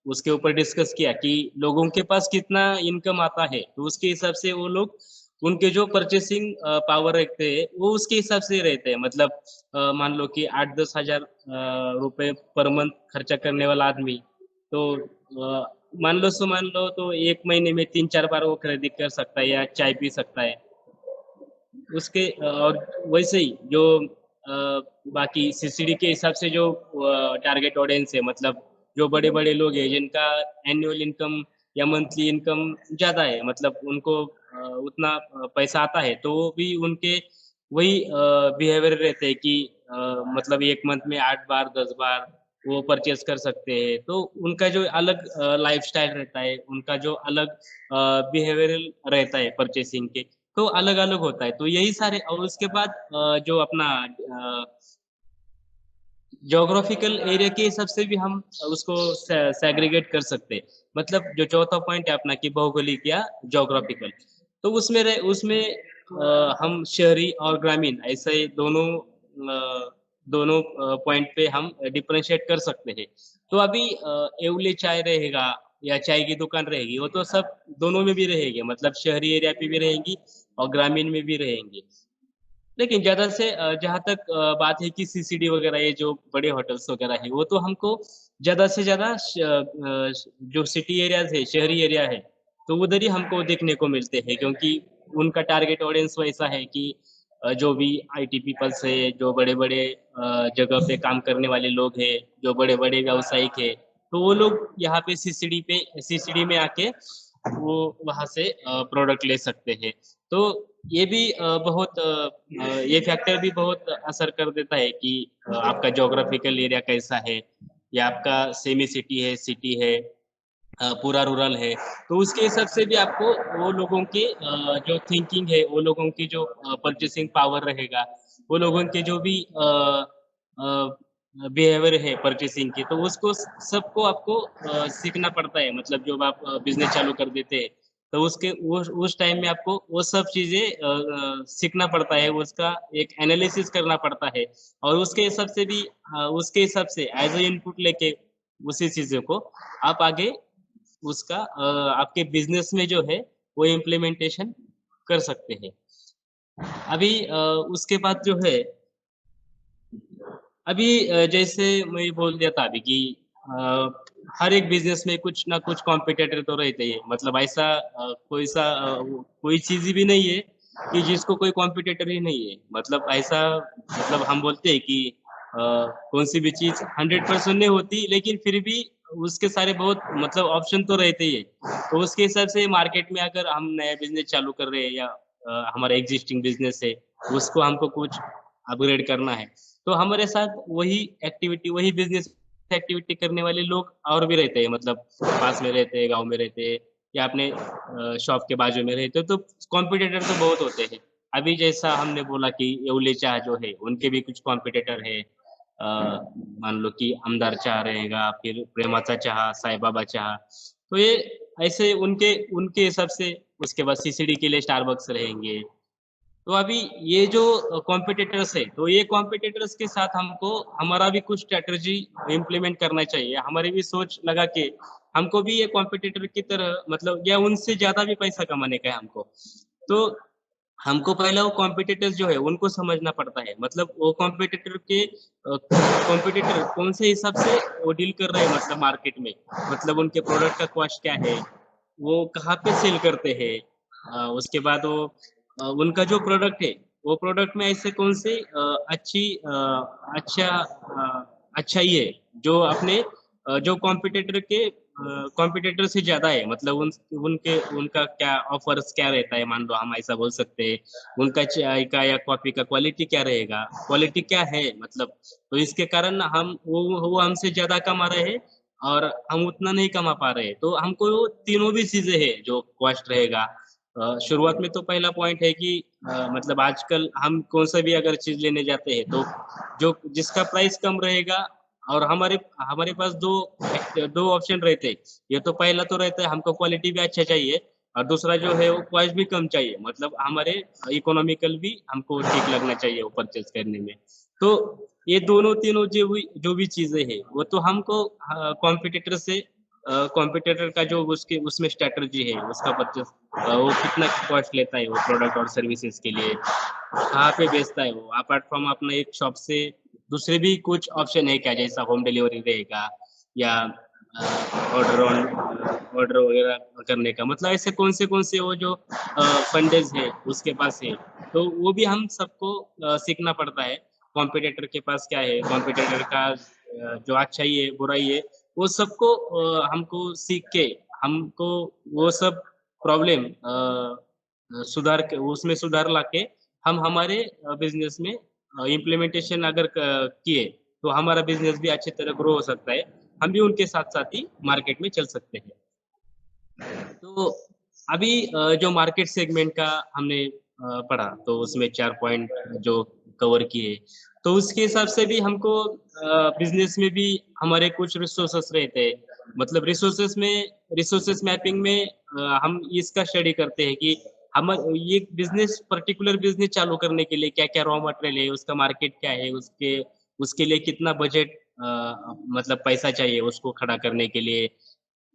उसके ऊपर डिस्कस किया कि लोगों के पास कितना इनकम आता है, तो उसके हिसाब से वो लोग उनके जो परचेसिंग पावर रखते हैं, वो उसके हिसाब से रहते हैं। मतलब मान लो कि 8-10 हज़ार रुपए पर मंथ खर्चा करने वाला आदमी तो मान लो तो 1 महीने में 3-4 बार वो खरीदी कर सकता है या चाय पी सकता है। उसके और वैसे ही जो बाकी सीसीडी के हिसाब से जो टारगेट ऑडियंस है मतलब जो बड़े-बड़े लोग हैं जिनका एनुअल इनकम या मंथली इनकम ज़्यादा है मतलब उनको उतना पैसा आता है, तो वो भी उनके वही बिहेवियर रहते हैं कि मतलब 1 मंथ में 8 बार, 10 बार वो परचेज़ कर सकते हैं। तो उनका जो अलग लाइफ़स्टाइल रहता है, उनका जो अलग बिहेवियरल रहता है परचेसिंग के, तो अलग-अलग होता है। तो यही सारे और उसके बाद जो अपना ज्योग्राफिकल एरिया के हिसाब से भी हम उसको सेग्रीगेट कर सकते हैं। मतलब जो चौथा पॉइंट है अपना कि भौगोलिक या ज्योग्राफिकल, तो उसमें हम शहरी और ग्रामीण ऐसे दोनों पॉइंट पे हम डिफरेंशिएट कर सकते हैं। तो अभी येवले चाय रहेगा या चाय की दुकान रहेगी, वो तो सब दोनों में भी रहेगी मतलब शहरी एरिया पे भी रहेंगी और ग्रामीण में भी रहेंगी। लेकिन ज़्यादा से जहाँ तक बात है कि सीसीडी वगैरह ये जो बड़े होटल्स वगैरह हैं, वो तो हमको ज़्यादा से ज़्यादा जो सिटी एरियाज़ है, शहरी एरिया है, तो उधर ही हमको देखने को मिलते हैं क्योंकि उनका टारगेट ऑडियंस वैसा है कि जो भी आईटी पीपल्स है, जो बड़े-बड़े जगह पे काम करने वाले लोग हैं, जो बड़े-बड़े व्यावसायिक हैं, तो वो लोग यहाँ पे सीसीडी में आके वो वहाँ से प्रोडक्ट ले सकते हैं। तो ये भी ये फैक्टर भी बहुत असर कर देता है कि आपका ज्योग्राफिकल एरिया कैसा है या आपका सेमी सिटी है पूरा रूरल है, तो उसके हिसाब से भी आपको वो लोगों के जो थिंकिंग है, वो लोगों की जो परचेसिंग पावर रहेगा, वो लोगों के जो भी अ, बिहेवियर है परचेसिंग की, तो उसको सबको आपको सीखना पड़ता है। मतलब जब आप बिज़नेस चालू कर देते हैं, तो उस टाइम में आपको वो सब चीज़ें सीखना पड़ता है, उसका एक एनालिसिस करना पड़ता है और उसके हिसाब से एज़ अ इनपुट लेके उसी चीज़ों को आप आगे उसका आपके बिज़नेस में जो है वो इम्प्लीमेंटेशन कर सकते हैं। अभी उसके बाद जो है अभी जैसे मैं बोल दिया था अभी कि अ, हर एक बिजनेस में कुछ ना कुछ कॉम्पिटिटर तो रहते ही है। मतलब ऐसा कोई चीज भी नहीं है कि जिसको कोई कॉम्पिटिटर ही नहीं है। मतलब ऐसा मतलब हम बोलते हैं कि कौन सी भी चीज 100% नहीं होती, लेकिन फिर भी उसके सारे बहुत मतलब ऑप्शन तो रहते ही है। तो उसके हिसाब से मार्केट में अगर हम नया बिजनेस चालू कर रहे हैं या हमारा एग्जिस्टिंग बिजनेस है, उसको हमको कुछ अपग्रेड करना है, तो हमारे साथ वही एक्टिविटी, वही बिजनेस एक्टिविटी करने वाले लोग और भी रहते हैं। मतलब पास में रहते हैं, गाँव में रहते हैं या अपने शॉप के बाजू में रहते हैं, तो कॉम्पिटिटर तो बहुत होते हैं। अभी जैसा हमने बोला कि येवले चाह जो है, उनके भी कुछ कॉम्पिटिटर है। मान लो कि आमदार चाह रहेगा, फिर प्रेमाचा चाह, साईं बाबा चाह। तो ये ऐसे उनके उनके हिसाब से उसके बाद सीसीडी के लिए स्टारबक्स रहेंगे। तो अभी ये जो कॉम्पिटिटर्स है, तो ये कॉम्पिटिटर्स के साथ हमको हमारा भी कुछ स्ट्रैटेजी इम्प्लीमेंट करना चाहिए। हमारी भी सोच लगा के हमको भी ये कॉम्पिटिटर की तरह मतलब या उनसे ज़्यादा भी पैसा कमाने का है हमको। तो हमको पहले वो कॉम्पिटिटर्स जो है उनको समझना पड़ता है। मतलब वो कॉम्पिटिटर कौन से हिसाब से वो डील कर रहे हैं मतलब मार्केट में। मतलब उनके प्रोडक्ट का कॉस्ट क्या है, वो कहाँ पे सेल करते हैं। उसके बाद वो उनका जो प्रोडक्ट है, वो प्रोडक्ट में ऐसे कौन से अच्छाई है जो अपने जो कॉम्पिटिटर से ज़्यादा है। मतलब उनका क्या ऑफर्स क्या रहता है, मान लो हम ऐसा बोल सकते हैं। उनका चाय का या कॉफ़ी का क्वालिटी क्या रहेगा, क्वालिटी क्या है मतलब। तो इसके कारण हम वो हमसे ज़्यादा कमा रहे हैं और हम उतना नहीं कमा पा रहे हैं। तो हमको वो तीनों भी चीज़ें हैं जो कॉस्ट रहेगा। शुरुआत में तो पहला पॉइंट है कि मतलब आजकल हम कौन-सा भी अगर चीज़ लेने जाते हैं, तो जो जिसका प्राइस कम रहेगा और हमारे हमारे पास 2 ऑप्शन रहते हैं। ये तो पहला तो रहता है हमको क्वालिटी भी अच्छा चाहिए और दूसरा जो है वो कॉस्ट भी कम चाहिए। मतलब हमारे इकोनॉमिकल भी हमको ठीक लगना चाहिए वो परचेज़ करने में। तो ये दोनों तीनों जो भी चीज़ें हैं, वो तो हमको कॉम्पिटिटर से कॉम्पिटिटर का जो उसके उसमें स्ट्रैटेजी है, उसका परचेज़ वो कितना कॉस्ट लेता है वो प्रोडक्ट और सर्विसेज़ के लिए, कहाँ पे बेचता है वो, अपार्ट फ्रॉम अपना एक शॉप से दूसरे भी कुछ ऑप्शन है क्या? जैसा होम डिलीवरी रहेगा या ऑर्डर वगैरह करने का। मतलब ऐसे कौन से वो जो फंडेज़ है उसके पास है। तो वो भी हम सबको सीखना पड़ता है। कॉम्पिटिटर के पास क्या है, कॉम्पिटिटर का जो अच्छाई है, बुराई है, वो सबको हमको सीख के हमको वो सब प्रॉब्लम सुधार के उसमें सुधार लाके हम हमारे बिज़नेस में इम्प्लीमेंटेशन अगर किए, तो हमारा बिज़नेस भी अच्छी तरह ग्रो हो सकता है। हम भी उनके साथ-साथ ही मार्केट में चल सकते हैं। तो अभी जो मार्केट सेगमेंट का हमने पढ़ा, तो उसमें 4 पॉइंट जो कवर किए, तो उसके हिसाब से भी हमको बिज़नेस में भी हमारे कुछ रिसोर्सेस रहते हैं। मतलब रिसोर्सेस मैपिंग में हम इसका स्टडी करते हैं कि हम ये पर्टिकुलर बिज़नेस चालू करने के लिए क्या-क्या रॉ मटेरियल है, उसका मार्केट क्या है, उसके उसके लिए कितना बजट मतलब पैसा चाहिए उसको खड़ा करने के लिए।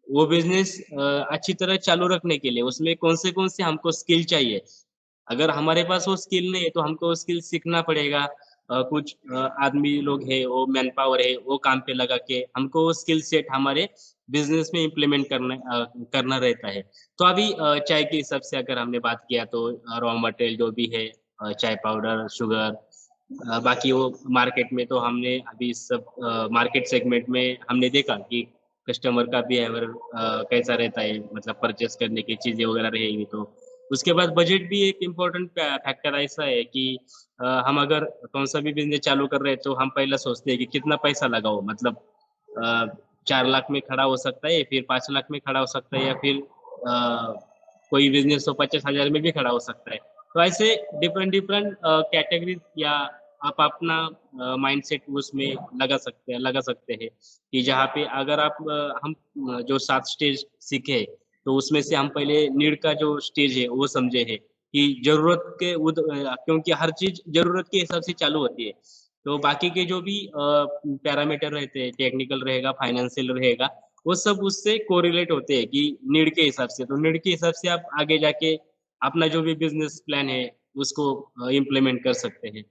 वो बिज़नेस अच्छी तरह चालू रखने के लिए उसमें कौन से हमको स्किल चाहिए। अगर हमारे पास वो स्किल नहीं है, तो हमको वो स्किल सीखना पड़ेगा। कुछ आदमी लोग हैं, वो मैन पावर है, वो काम पे लगा के हमको वो स्किल सेट हमारे बिज़नेस में इम्प्लीमेंट करना रहता है। तो अभी चाय के हिसाब से अगर हमने बात किया तो रॉ मटेरियल जो भी है चाय पाउडर, शुगर बाकी वो मार्केट में तो हमने अभी सब मार्केट सेगमेंट में हमने देखा कि कस्टमर का बिहेवियर कैसा रहता है, मतलब परचेज़ करने की चीज़ें वगैरह रहेगी तो। उसके बाद बजट भी एक इम्पोर्टेंट फैक्टर ऐसा है कि हम अगर कौन-सा भी बिज़नेस चालू कर रहे हैं, तो हम पहले सोचते हैं कि कितना पैसा लगाओ, मतलब अ, 4 लाख में खड़ा हो सकता है, फिर 5 लाख में खड़ा हो सकता है या फिर कोई बिज़नेस तो 50,000 में भी खड़ा हो सकता है। तो ऐसे डिफरेंट कैटेगरीज़ या आप अपना माइंडसेट उसमें लगा सकते हैं कि जहाँ पे अगर हम जो 7 स्टेज सीखे, तो उसमें से हम पहले नीड का जो स्टेज है, वो समझे हैं कि क्योंकि हर चीज़ ज़रूरत के हिसाब से चालू होती है। तो बाकी के जो भी पैरामीटर रहते हैं, टेक्निकल रहेगा, फाइनेंशियल रहेगा, वो सब उससे कोरिलेट होते हैं कि नीड के हिसाब से। तो नीड के हिसाब से आप आगे जाके अपना जो भी बिज़नेस प्लान है, उसको इम्प्लीमेंट कर सकते हैं।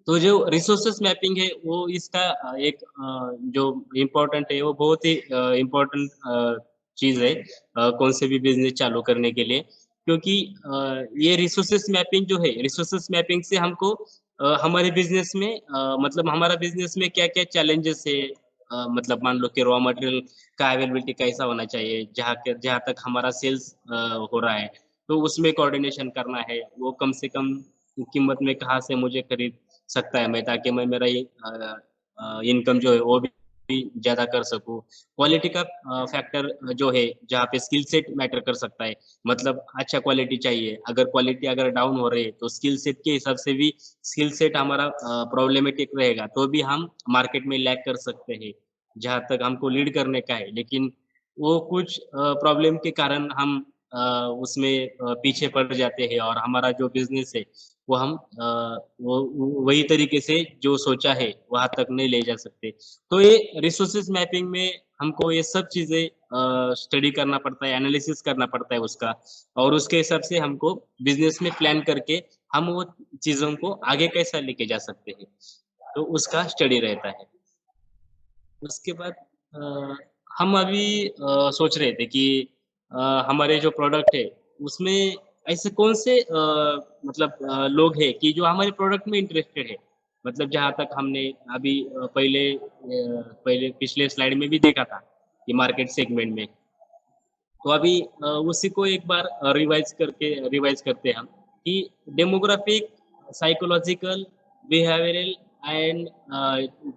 तो जो रिसोर्सेस मैपिंग है वो इसका एक जो इम्पोर्टेंट है वो बहुत ही इम्पोर्टेंट चीज है कौन से भी बिजनेस चालू करने के लिए, क्योंकि ये रिसोर्सेस मैपिंग जो है, रिसोर्सेस मैपिंग से हमको हमारे बिजनेस में मतलब हमारा बिजनेस में क्या क्या चैलेंजेस है, मतलब मान लो कि रॉ मटेरियल का अवेलेबिलिटी कैसा होना चाहिए, जहाँ तक हमारा सेल्स हो रहा है, तो उसमें कोऑर्डिनेशन करना है, वो कम से कम कीमत में कहाँ से मुझे खरीद सकता है मैं, ताकि मैं मेरा ये इनकम जो है वो भी ज्यादा कर सकूं। क्वालिटी का फैक्टर जो है, जहाँ पे स्किल सेट मैटर कर सकता है, मतलब अच्छा क्वालिटी चाहिए, अगर क्वालिटी अगर डाउन हो रही है तो स्किल सेट के हिसाब से भी स्किल सेट हमारा प्रॉब्लमेटिक रहेगा, तो भी हम मार्केट में लैग कर सकते हैं जहाँ तक हमको लीड करने का है। लेकिन वो कुछ प्रॉब्लम के कारण हम उसमें पीछे पड़ जाते हैं और हमारा जो बिजनेस है वो हम वो वही तरीके से जो सोचा है वहां तक नहीं ले जा सकते। तो ये रिसोर्सेज मैपिंग में हमको ये सब चीजें स्टडी करना पड़ता है, एनालिसिस करना पड़ता है उसका, और उसके हिसाब से हमको बिजनेस में प्लान करके हम वो चीजों को आगे कैसा लेके जा सकते हैं, तो उसका स्टडी रहता है। उसके बाद अ, हम अभी सोच रहे थे कि हमारे जो प्रोडक्ट है उसमें ऐसे कौन से मतलब लोग हैं कि जो हमारे प्रोडक्ट में इंटरेस्टेड है, मतलब जहाँ तक हमने अभी पहले पिछले स्लाइड में भी देखा था कि मार्केट सेगमेंट में, तो अभी उसी को एक बार रिवाइज करते हैं हम कि demographic, psychological, behavioural and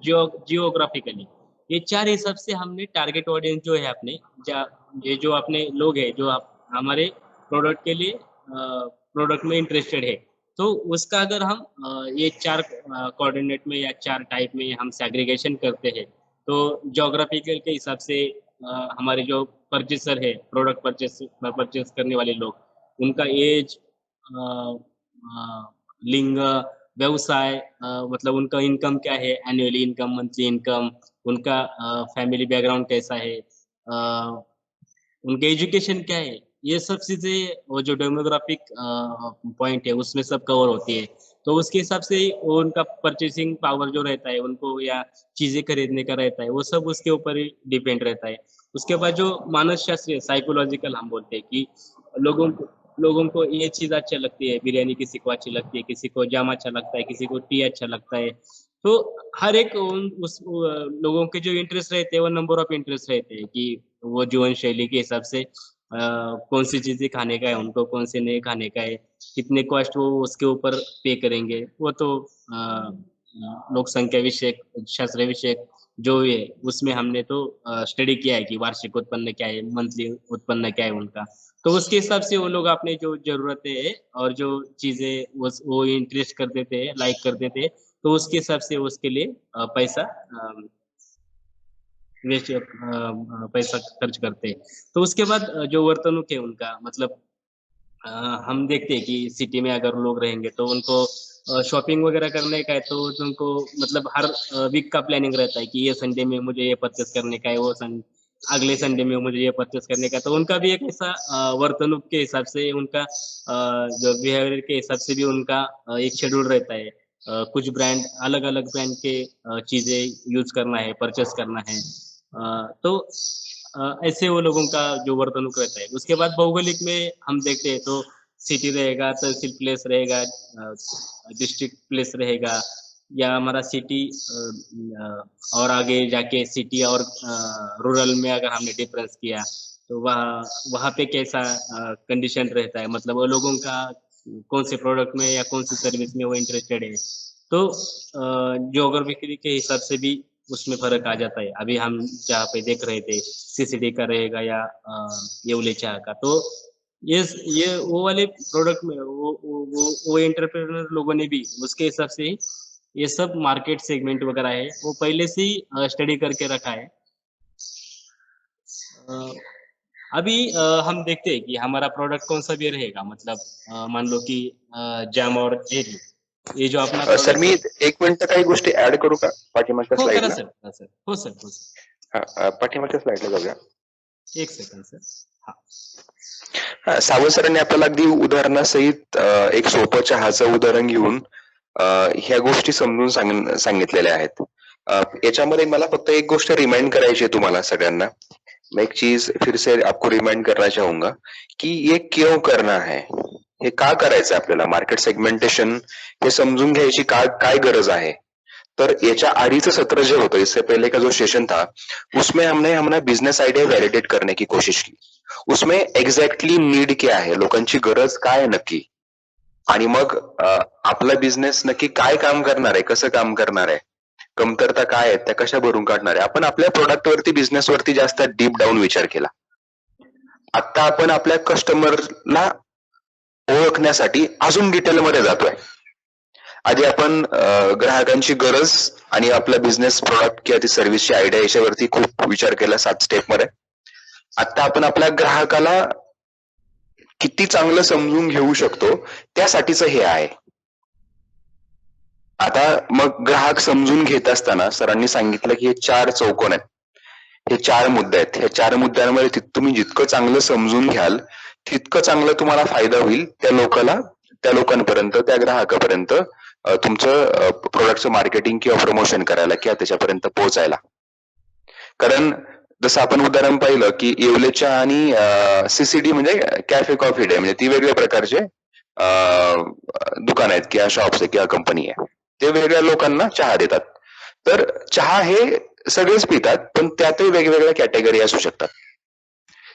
geographically, ये चार हिसाब से हमने टारगेट ऑडियंस जो है अपने ये जो अपने लोग हैं जो आप हमारे प्रोडक्ट के लिए प्रोडक्ट में इंटरेस्टेड है, तो उसका अगर हम ये चार कोऑर्डिनेट में या चार टाइप में हम सेग्रीगेशन करते हैं, तो ज्योग्राफिकल के हिसाब से हमारे जो परचेसर है, प्रोडक्ट परचेस करने वाले लोग, उनका एज, लिंग, व्यवसाय, मतलब उनका इनकम क्या है, एनुअली इनकम, मंथली इनकम, उनका फैमिली बैकग्राउंड कैसा है, उनके एजुकेशन क्या है, ये सब चीजें वो जो डेमोग्राफिक पॉइंट है उसमें सब कवर होती है। तो उसके हिसाब से वो उनका परचेसिंग पावर जो रहता है उनको, या चीजें खरीदने का रहता है, वो सब उसके ऊपर ही डिपेंड रहता है। उसके बाद जो मानस शास्त्रीय साइकोलॉजिकल हम बोलते हैं कि लोगों को ये चीज अच्छा लगती है, बिरयानी किसी को अच्छी लगती है, किसी को जाम अच्छा लगता है, किसी को टी अच्छा लगता है, तो हर एक लोगों के जो इंटरेस्ट रहते हैं वो नंबर ऑफ इंटरेस्ट रहते हैं कि वो जीवन शैली के हिसाब से कौन सी चीजें खाने का है उनको, कौन से नहीं खाने का है, कितने कॉस्ट वो उसके ऊपर पे करेंगे, वो तो लोक संख्या विषयक, शास्त्र विषयक जो है उसमें हमने तो स्टडी किया है कि वार्षिक उत्पन्न क्या है, मंथली उत्पन्न क्या है उनका, तो उसके हिसाब से वो लोग अपने जो जरूरतें है और जो चीजें वो इंटरेस्ट कर देते हैं, लाइक कर देते हैं, तो उसके हिसाब से उसके लिए पैसा वेस्ट पैसा खर्च करते हैं। तो उसके बाद जो वर्तणुक है उनका, मतलब हम देखते हैं कि सिटी में अगर लोग रहेंगे तो उनको शॉपिंग वगैरह करने का है, तो उनको मतलब हर वीक का प्लानिंग रहता है कि ये संडे में मुझे ये परचेस करने का है, वो अगले संडे में मुझे ये परचेस करने का, तो उनका भी एक ऐसा वर्तणुक के हिसाब से उनका जो बिहेवियर के हिसाब से भी उनका एक शेड्यूल रहता है। कुछ ब्रांड, अलग अलग ब्रांड के चीजें यूज करना है, परचेस करना है, तो ऐसे वो लोगों का जो वर्तणुक रहता है। उसके बाद भौगोलिक में हम देखते हैं तो सिटी रहेगा, तहसील प्लेस रहेगा, डिस्ट्रिक्ट प्लेस रहेगा, या हमारा सिटी और आगे जाके सिटी और रूरल में अगर हमने डिफरेंस किया तो वहाँ वहाँ पे कैसा कंडीशन रहता है, मतलब वो लोगों का कौन से प्रोडक्ट में या कौन सी सर्विस में वो इंटरेस्टेड है, तो ज्योग्राफिकली के हिसाब से भी उसमें फर्क आ जाता है। अभी हम जहाँ पे देख रहे थे सीसीडी का रहेगा या येवले चाह का, तो ये वो वाले प्रोडक्ट में वो एंटरप्रेन्योर लोगों ने भी उसके हिसाब से ही ये सब मार्केट सेगमेंट वगैरह है वो पहले से ही स्टडी करके रखा है। अभी हम देखते हैं कि हमारा प्रोडक्ट कौन सा भी रहेगा, मतलब मान लो कि जैम और जेली, ये जो अपना सर मी एक मिनिट काही गोष्टी ऍड करू का पाठीमागच्या हो करा स्लाइडला? सर, हो सर, हो सर. पाठीमागच्या स्लाइडला जाऊया. एक सेकंड सर. सावंत सरांनी आपल्याला अगदी उदाहरणासहित एक सोपं चहाचं उदाहरण घेऊन ह्या गोष्टी समजून सांगितलेल्या आहेत. याच्यामध्ये मला फक्त एक गोष्ट रिमाइंड करायची आहे तुम्हाला सगळ्यांना. मैं एक चीज फिर से आपको रिमाइंड करना चाहूंगा कि ये क्यों करना है, हे का करायचं आपल्याला, मार्केट सेगमेंटेशन हे समजून घ्यायची काय गरज आहे. तर याच्या आधीचं सत्र जे होतं, इससे पहले का जो सेशन था, उसमें हमने बिजनेस आइडिया वैलिडेट करने की कोशिश की. उसमें एग्जैक्टली नीड क्या है, लोकांची गरज काय आहे नक्की, आणि मग आपला बिझनेस नक्की काय काम करणार आहे, कसं काम करणार आहे, कमतरता काय आहेत त्या कशा भरून काढणार आहे. आपण आपल्या प्रोडक्ट वरती, बिझनेस वरती जास्त डीप डाऊन विचार केला. आता आपण आपल्या कस्टमरला ओळखण्यासाठी अजून डिटेलमध्ये जातोय. आधी आपण ग्राहकांची गरज आणि आपला बिझनेस प्रोडक्ट किंवा ती सर्व्हिसची आयडिया याच्यावरती खूप विचार केला 7 स्टेप मध्ये. आता आपण आपल्या ग्राहकाला किती चांगलं समजून घेऊ शकतो त्यासाठीच हे आहे. आता मग ग्राहक समजून घेत असताना सरांनी सांगितलं की हे 4 चौकोन आहेत, हे 4 मुद्दे आहेत. ह्या 4 मुद्द्यांमध्ये तुम्ही जितकं चांगलं समजून घ्याल तितकं चांगलं तुम्हाला फायदा होईल त्या लोकांपर्यंत, त्या ग्राहकापर्यंत तुमचं प्रोडक्टचं मार्केटिंग किंवा प्रमोशन करायला किंवा त्याच्यापर्यंत पोहोचायला. कारण जसं आपण उदाहरण पाहिलं की येवलेच्या आणि सीसीडी म्हणजे कॅफे कॉफी डे, म्हणजे ती वेगवेगळ्या प्रकारचे दुकान आहेत किंवा शॉप्स आहे किंवा कंपनी आहे, ते वेगळ्या लोकांना चहा देतात. तर चहा हे सगळेच पितात, पण त्यातही वेगवेगळ्या कॅटेगरी असू शकतात.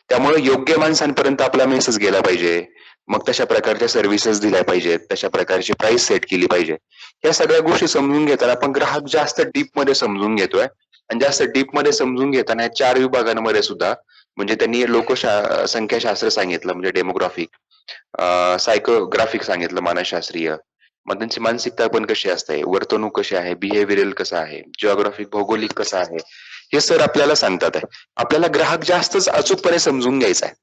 त्यामुळे योग्य माणसांपर्यंत आपला मेसेज गेला पाहिजे, मग तशा प्रकारच्या सर्व्हिसेस दिल्या पाहिजेत, तशा प्रकारची प्राइस सेट केली पाहिजे. या सगळ्या गोष्टी समजून घेताना आपण ग्राहक जास्त डीप मध्ये समजून घेतोय. आणि जास्त डीप मध्ये समजून घेताना या 4 विभागांमध्ये सुद्धा, म्हणजे त्यांनी लोकसंख्याशास्त्र सांगितलं म्हणजे डेमोग्राफिक, सायकोग्राफिक सांगितलं मानसशास्त्रीय, मग त्यांची मानसिकता पण कशी असते, वर्तणूक कशी आहे, बिहेवियरल कसं आहे, जिओग्राफिक भौगोलिक कसं आहे, हे सर आपल्याला सांगतात आहे. आपल्याला ग्राहक जास्तच अचूकपणे समजून घ्यायचा आहे.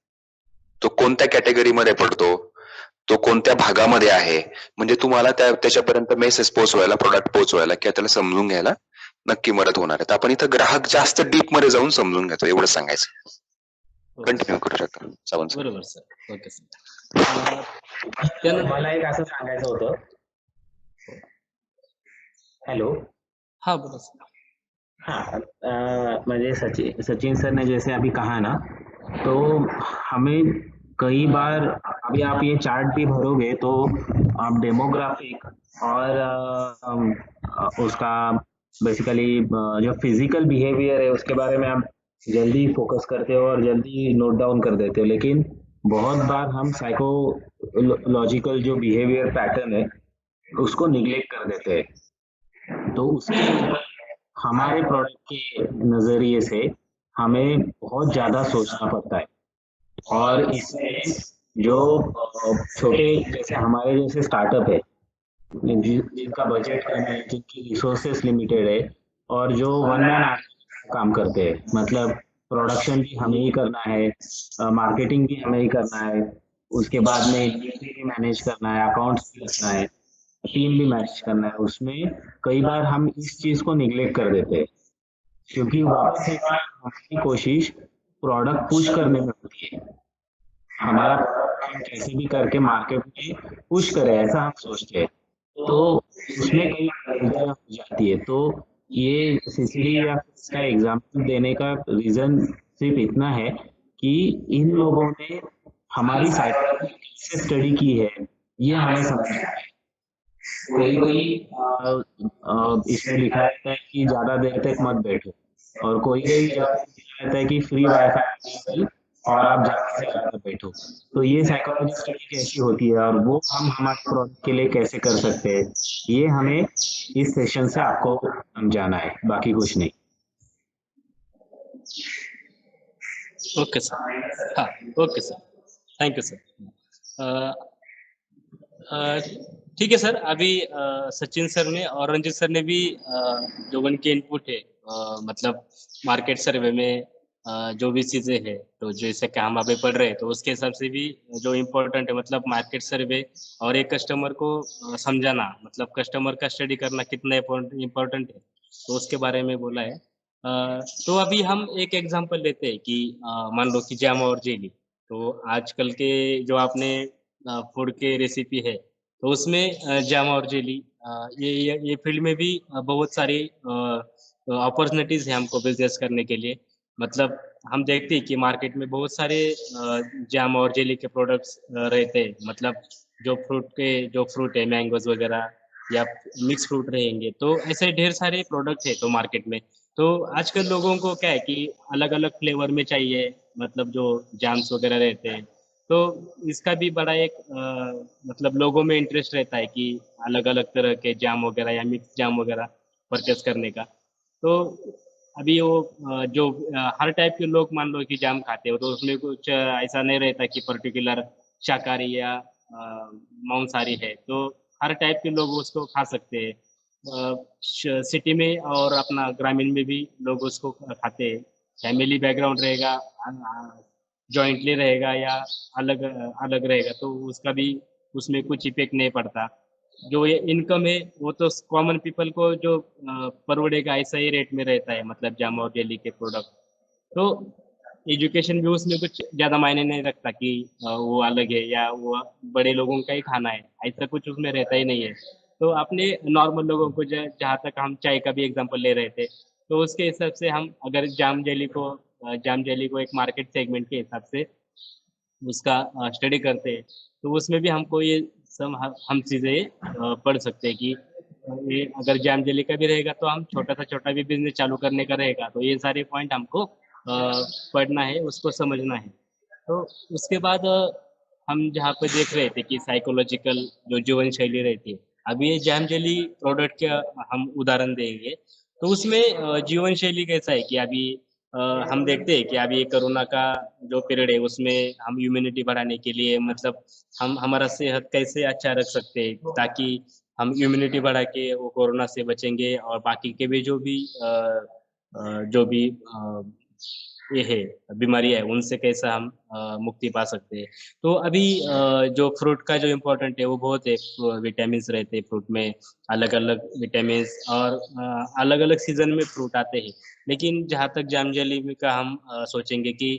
तो कोणत्या कॅटेगरीमध्ये पडतो, तो कोणत्या भागामध्ये आहे, म्हणजे तुम्हाला त्याच्यापर्यंत मेसेज पोहोचवायला, प्रोडक्ट पोहोचवायला किंवा त्याला समजून घ्यायला नक्की मदत होणार आहे. आपण इथं ग्राहक जास्त डीप मध्ये जाऊन समजून घेतो, एवढं सांगायचं. कंटिन्यू करू शकता सावंत सर. बरोबर सर. Okay sir. मला एक असं सांगायचं होतं. हेलो. हाँ बोलो सर. हाँ, म्हणजे सचिन सर ने जैसे अभी कहा ना, तो हमें कई बार, अभी आप ये चार्ट भी भरोगे तो आप डेमोग्राफिक और उसका बेसिकली जो फिजिकल बिहेवियर है उसके बारे में आप जल्दी फोकस करते हो और जल्दी नोट डाउन कर देते हो, लेकिन बहुत बार हम साइकोलॉजिकल जो बिहेवियर पैटर्न है उसको निग्लेक्ट कर देते हैं. तो उसके हमारे प्रोडक्ट के नजरिए से हमें बहुत ज्यादा सोचना पड़ता है. और इसमें जो छोटे जैसे हमारे जैसे स्टार्टअप है, जिनका बजट कम है, जिनकी रिसोर्सेस लिमिटेड है, और जो वन मैन काम करते हैं, मतलब प्रोडक्शन भी हमें ही करना है, मार्केटिंग भी हमें ही करना है, उसके बाद में इन्वेंटरी भी मैनेज करना है, अकाउंट्स भी रखना है, टीम भी मैनेज करना है. उसमें कई बार हम इस चीज को निग्लेक्ट कर देते हैं, क्योंकि वापस एक बार हमारी कोशिश प्रोडक्ट पुश करने में होती है. हमारा हम कैसे भी करके मार्केट में पुश करें, ऐसा हम सोचते हैं, तो उसमें कई बार हो जाती है. तो ये सीसीडी या इसका एग्जाम्पल देने का रीजन सिर्फ इतना है कि इन लोगों ने हमारी साइकोलॉजी कैसे स्टडी की है ये हमें समझना है. कोई इसमें लिखा रहता है कि ज्यादा देर तक मत बैठो, और कोई रहता है कि फ्री वाईफाई और आप ज्यादा से ज्यादा बैठो. तो ये साइकोलॉजी स्टडी कैसी होती है और वो हम हमारे प्रोडक्ट के लिए कैसे कर सकते हैं, ये हमें इस सेशन से आपको समझाना है, बाकी कुछ नहीं. Okay sir. हाँ okay sir, thank you sir. ठीक है सर. अभी सचिन सर ने और रंजित सर ने भी जो उनके इनपुट है, मतलब मार्केट सर्वे में जो भी चीजें हैं, तो जैसे कि हम अभी पढ़ रहे हैं, तो उसके हिसाब से भी जो इम्पोर्टेंट है, मतलब मार्केट सर्वे और एक कस्टमर को समझाना, मतलब कस्टमर का स्टडी करना कितना इम्पोर्टेंट है, तो उसके बारे में बोला है. तो अभी हम एक एग्जांपल लेते हैं कि मान लो कि जैम और जेली. तो आजकल के जो आपने फूड के रेसिपी है, तो उसमें जाम और जेली ये फील्ड में भी बहुत सारी अपॉर्चुनिटीज है हमको बिजनेस करने के लिए। मतलब हम देखते हैं कि मार्केट में बहुत सारे जाम और जेली के प्रोडक्ट्स रहते हैं। मतलब जो फ्रूट है मैंगोज वगैरह या मिक्स फ्रूट रहेंगे, तो ऐसे ढेर सारे प्रोडक्ट है तो मार्केट में। तो आजकल लोगों को क्या है कि अलग अलग फ्लेवर में चाहिए, मतलब जो जाम्स वगैरह रहते हैं। तो इसका भी बड़ा एक मतलब लोगों में इंटरेस्ट रहता है कि अलग अलग तरह के जाम वगैरह या मिक्स जाम वगैरह परचेस करने का। तो अभी वो हर टाइप के लोग मान लो कि जाम खाते हो, तो उसमें कुछ ऐसा नहीं रहता कि पर्टिकुलर शाकाहारी या मांसाहारी है। तो हर टाइप के लोग उसको खा सकते हैं। सिटी में और अपना ग्रामीण में भी लोग उसको खाते हैं। फैमिली बैकग्राउंड रहेगा, जॉइंटली रहेगा या अलग अलग रहेगा, तो उसका भी उसमें कुछ इफेक्ट नहीं पड़ता। जो ये इनकम है वो तो कॉमन पीपल को जो परवड़ेगा ऐसा ही रेट में रहता है, मतलब जामा और डेली के प्रोडक्ट। तो एजुकेशन भी उसमें कुछ ज़्यादा मायने नहीं रखता कि वो अलग है या वो बड़े लोगों का ही खाना है, ऐसा कुछ उसमें रहता ही नहीं है। तो अपने नॉर्मल लोगों को जहाँ तक हम चाय का भी एग्जांपल ले रहे थे, तो उसके हिसाब से हम अगर जाम जेली को एक मार्केट सेगमेंट के हिसाब से उसका स्टडी करते हैं, तो उसमें भी हमको ये सब हम चीज़ें पढ़ सकते हैं कि ये अगर जैम जेली का भी रहेगा तो हम छोटा सा छोटा भी बिजनेस चालू करने का रहेगा, तो ये सारे पॉइंट हमको पढ़ना है, उसको समझना है। तो उसके बाद हम जहाँ पे देख रहे थे कि साइकोलॉजिकल जो जीवन शैली रहती है, अभी ये जैम जेली प्रोडक्ट का हम उदाहरण देंगे। तो उसमें जीवन शैली कैसा है कि अभी अ, हम देखते हैं कि अभी कोरोना का जो पीरियड है उसमें हम इम्यूनिटी बढ़ाने के लिए, मतलब हम हमारा सेहत कैसे अच्छा रख सकते हैं ताकि हम इम्यूनिटी बढ़ा के वो कोरोना से बचेंगे और बाकी के भी जो भी ये है बीमारी है उनसे कैसा हम मुक्ति पा सकते हैं। तो अभी जो फ्रूट का जो इम्पोर्टेंट है वो बहुत है, विटामिन रहते हैं फ्रूट में, अलग अलग विटामिन, और अलग अलग सीजन में फ्रूट आते हैं। लेकिन जहाँ तक जाम जली का हम सोचेंगे कि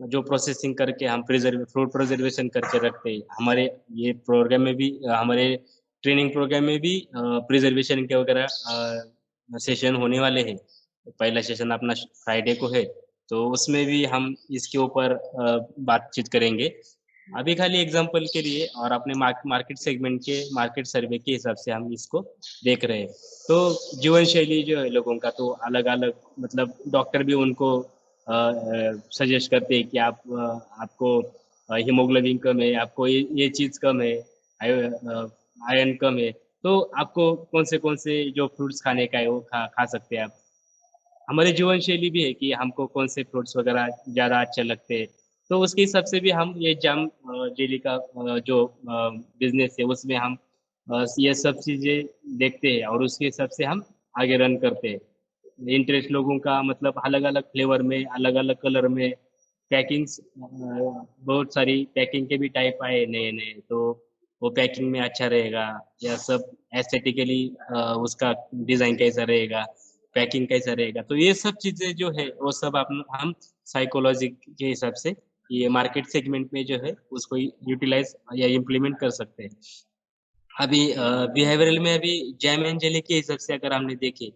जो प्रोसेसिंग करके हम फ्रूट प्रिजर्वेशन करके रखते हैं, हमारे ये प्रोग्राम में भी हमारे ट्रेनिंग प्रोग्राम में भी प्रिजर्वेशन के वगैरह सेशन होने वाले हैं। पहला सेशन अपना फ्राइडे को है, तो उसमें भी हम इसके ऊपर बातचीत करेंगे। अभी खाली एग्जांपल के लिए और अपने मार्केट सेगमेंट के मार्केट सर्वे के हिसाब से हम इसको देख रहे हैं। तो जीवन शैली जो है लोगों का तो अलग अलग, मतलब डॉक्टर भी उनको सजेस्ट करते हैं कि आपको हीमोग्लोबिन कम है, आपको ये चीज़ कम है, आयरन कम है, तो आपको कौन से जो फ्रूट्स खाने का है वो खा सकते हैं आप। हमारी जीवन शैली भी है कि हमको कौन से फ्रूट्स वगैरह ज़्यादा अच्छे लगते हैं। तो उसके हिसाब से भी हम ये जाम जेली का जो बिजनेस है उसमें हम ये सब चीज़ें देखते हैं और उसके हिसाब से हम आगे रन करते हैं। इंटरेस्ट लोगों का मतलब अलग अलग फ्लेवर में, अलग अलग कलर में, पैकिंग्स बहुत सारी पैकिंग के भी टाइप आए नए नए, तो वो पैकिंग में अच्छा रहेगा या सब एस्थेटिकली उसका डिज़ाइन कैसा रहेगा, पैकिंग कैसा रहेगा। तो ये सब चीज़ें जो है वो सब हम साइकोलॉजी के हिसाब से ये मार्केट सेगमेंट में जो है उसको यूटिलाइज या इम्प्लीमेंट कर सकते हैं। अभी बिहेवियरल में अभी जैम एंड जेली के हिसाब से अगर हमने देखे,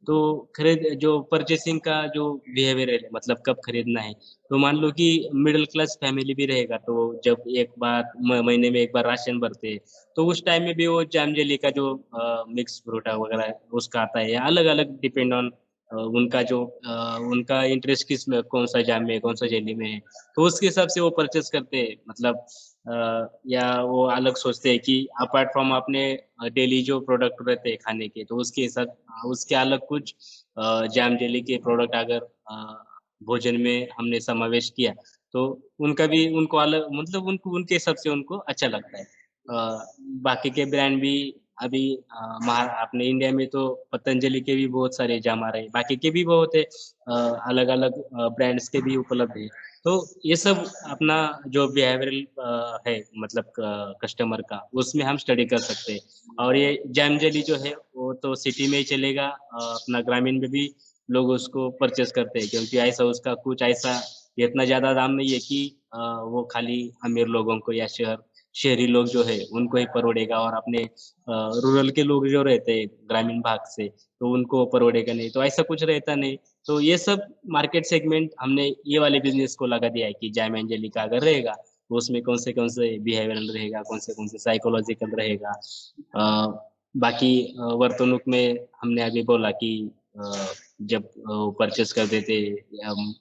तो जो परचेसिंग का जो बिहेवियर है, मतलब कब खरीदना है, तो मान लो कि मिडिल क्लास फैमिली भी रहेगा, तो जब एक बार महीने में एक बार राशन भरते हैं, तो उस टाइम में भी वो जैम जेली का जो मिक्स फ्रूट वगैरह है, उसका आता है, अलग अलग डिपेंड ऑन उनका इंटरेस्ट किस में, कौन सा जाम में कौन सा जेली में है, तो उसके हिसाब से वो परचेस करते हैं। मतलब या वो अलग सोचते हैं कि अपार्ट फ्रॉम अपने डेली जो प्रोडक्ट रहते हैं खाने के, तो उसके साथ उसके अलग कुछ जैम जेली के प्रोडक्ट अगर भोजन में हमने समावेश किया, तो उनका भी उनको अलग, मतलब उनको उनके हिसाब से उनको अच्छा लगता है। बाकी के ब्रांड भी अभी अपने इंडिया में तो पतंजलि के भी बहुत सारे जाम आ रहे हैं, बाकी के भी बहुत है, अलग अलग ब्रांड्स के भी उपलब्ध है। तो ये सब अपना जो बिहेवियरल है, मतलब कस्टमर का, उसमें हम स्टडी कर सकते हैं। और ये जैम जेली जो है वो तो सिटी में ही चलेगा, अपना ग्रामीण में भी लोग उसको परचेस करते हैं, क्योंकि ऐसा उसका कुछ ऐसा इतना ज़्यादा दाम नहीं है कि वो खाली अमीर लोगों को या शहर शहरी लोग जो है उनको ही परवड़ेगा और अपने रूरल के लोग जो रहते हैं ग्रामीण भाग से तो उनको परवड़ेगा नहीं, तो ऐसा कुछ रहता नहीं। तो ये सब मार्केट सेगमेंट हमने ये वाले बिज़नेस को लगा दिया है कि जैम एंड जेली का अगर रहेगा, तो उसमें कौन से बिहेवियरल रहेगा, कौन से साइकोलॉजिकल रहेगा। बाकी वर्तणूक में हमने अभी बोला कि जब परचेस करते थे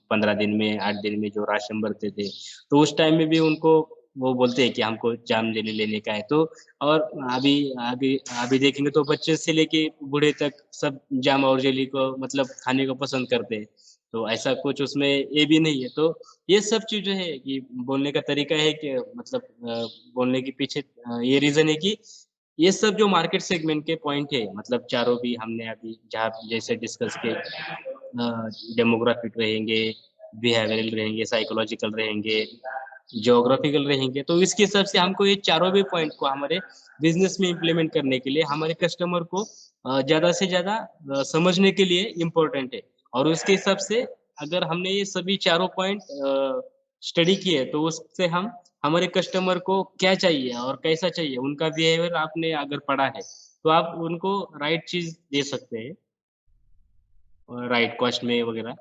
15 दिन में 8 दिन में जो राशन भरते थे, तो उस टाइम में भी उनको वो बोलते हैं कि हमको जाम जेली लेने का है। तो और अभी अभी अभी देखेंगे तो बच्चे से लेके बूढ़े तक सब जाम और जेली को मतलब खाने को पसंद करते हैं। तो ऐसा कुछ उसमें ये भी नहीं है। तो ये सब चीज़ें है कि बोलने का तरीका है कि मतलब बोलने के पीछे ये रीज़न है कि ये सब जो मार्केट सेगमेंट के पॉइंट है मतलब चारों भी हमने अभी जहाँ जैसे डिस्कस किए डेमोग्राफिक रहेंगे, बिहेवियरल रहेंगे, साइकोलॉजिकल रहेंगे, ज्योग्राफिकल रहेंगे, तो इसके हिसाब से हमको ये चारों भी पॉइंट को हमारे बिजनेस में इम्प्लीमेंट करने के लिए हमारे कस्टमर को ज़्यादा से ज़्यादा समझने के लिए इम्पोर्टेंट है। और उसके हिसाब से अगर हमने ये सभी चारों पॉइंट स्टडी किए तो उससे हम हमारे कस्टमर को क्या चाहिए और कैसा चाहिए, उनका बिहेवियर आपने अगर पढ़ा है, तो आप उनको राइट चीज़ दे सकते हैं राइट कॉस्ट में वगैरह।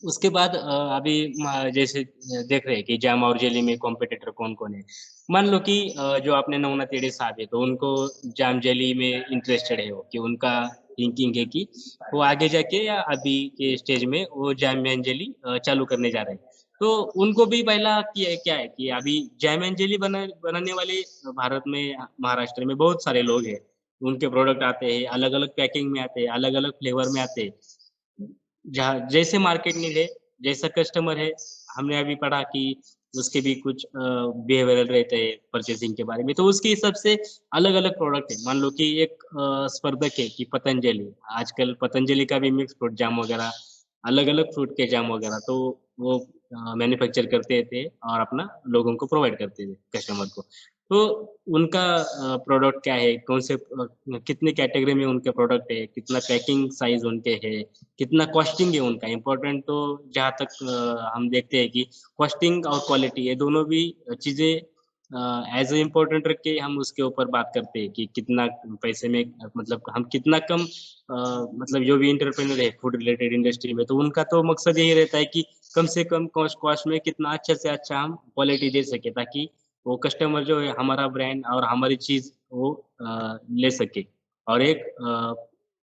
उसके बाद अभी जैसे देख रहे हैं कि जाम और जेली में कॉम्पिटिटर कौन-कौन है। मान लो कि जो आपने नवनाथ एडे साहब है, तो उनको जाम जेली में इंटरेस्टेड है वो कि उनका थिंकिंग है कि वो आगे जाके या अभी के स्टेज में वो जाम एंड जेली चालू करने जा रहे हैं। तो उनको भी पहला क्या है कि अभी जैम एंड जेली बनाने वाले भारत में महाराष्ट्र में बहुत सारे लोग हैं। उनके प्रोडक्ट आते हैं, अलग-अलग पैकिंग में आते हैं, अलग-अलग फ्लेवर में आते हैं। जहाँ जैसे मार्केट नीड है, जैसा कस्टमर है, हमने अभी पढ़ा कि उसके भी कुछ बिहेवियरल रहते हैं परचेज़िंग के बारे में, तो उसके हिसाब से अलग-अलग प्रोडक्ट है। मान लो कि एक स्पर्धक है कि पतंजलि, आजकल पतंजलि का भी मिक्स फ्रूट जाम वगैरह, अलग-अलग फ्रूट के जाम वगैरह, तो वो मैन्युफैक्चर करते थे और अपना लोगों को प्रोवाइड करते थे, कस्टमर को। तो उनका प्रोडक्ट क्या है, कौन से कितने कैटेगरी में उनके प्रोडक्ट है, कितना पैकिंग साइज़ उनके है, कितना कॉस्टिंग है उनका इम्पोर्टेंट। तो जहाँ तक हम देखते हैं कि कॉस्टिंग और क्वालिटी ये दोनों भी चीज़ें एज़ अ इम्पोर्टेंट रख के हम उसके ऊपर बात करते हैं कि कितना पैसे में मतलब हम कितना कम मतलब जो भी एंटरप्रेन्योर है फूड रिलेटेड इंडस्ट्री में, तो उनका तो मकसद यही रहता है कि कम से कम कॉस्ट में कितना अच्छे से अच्छा हम क्वालिटी दे सकें, ताकि वो कस्टमर जो है हमारा ब्रांड और हमारी चीज़ वो ले सके और एक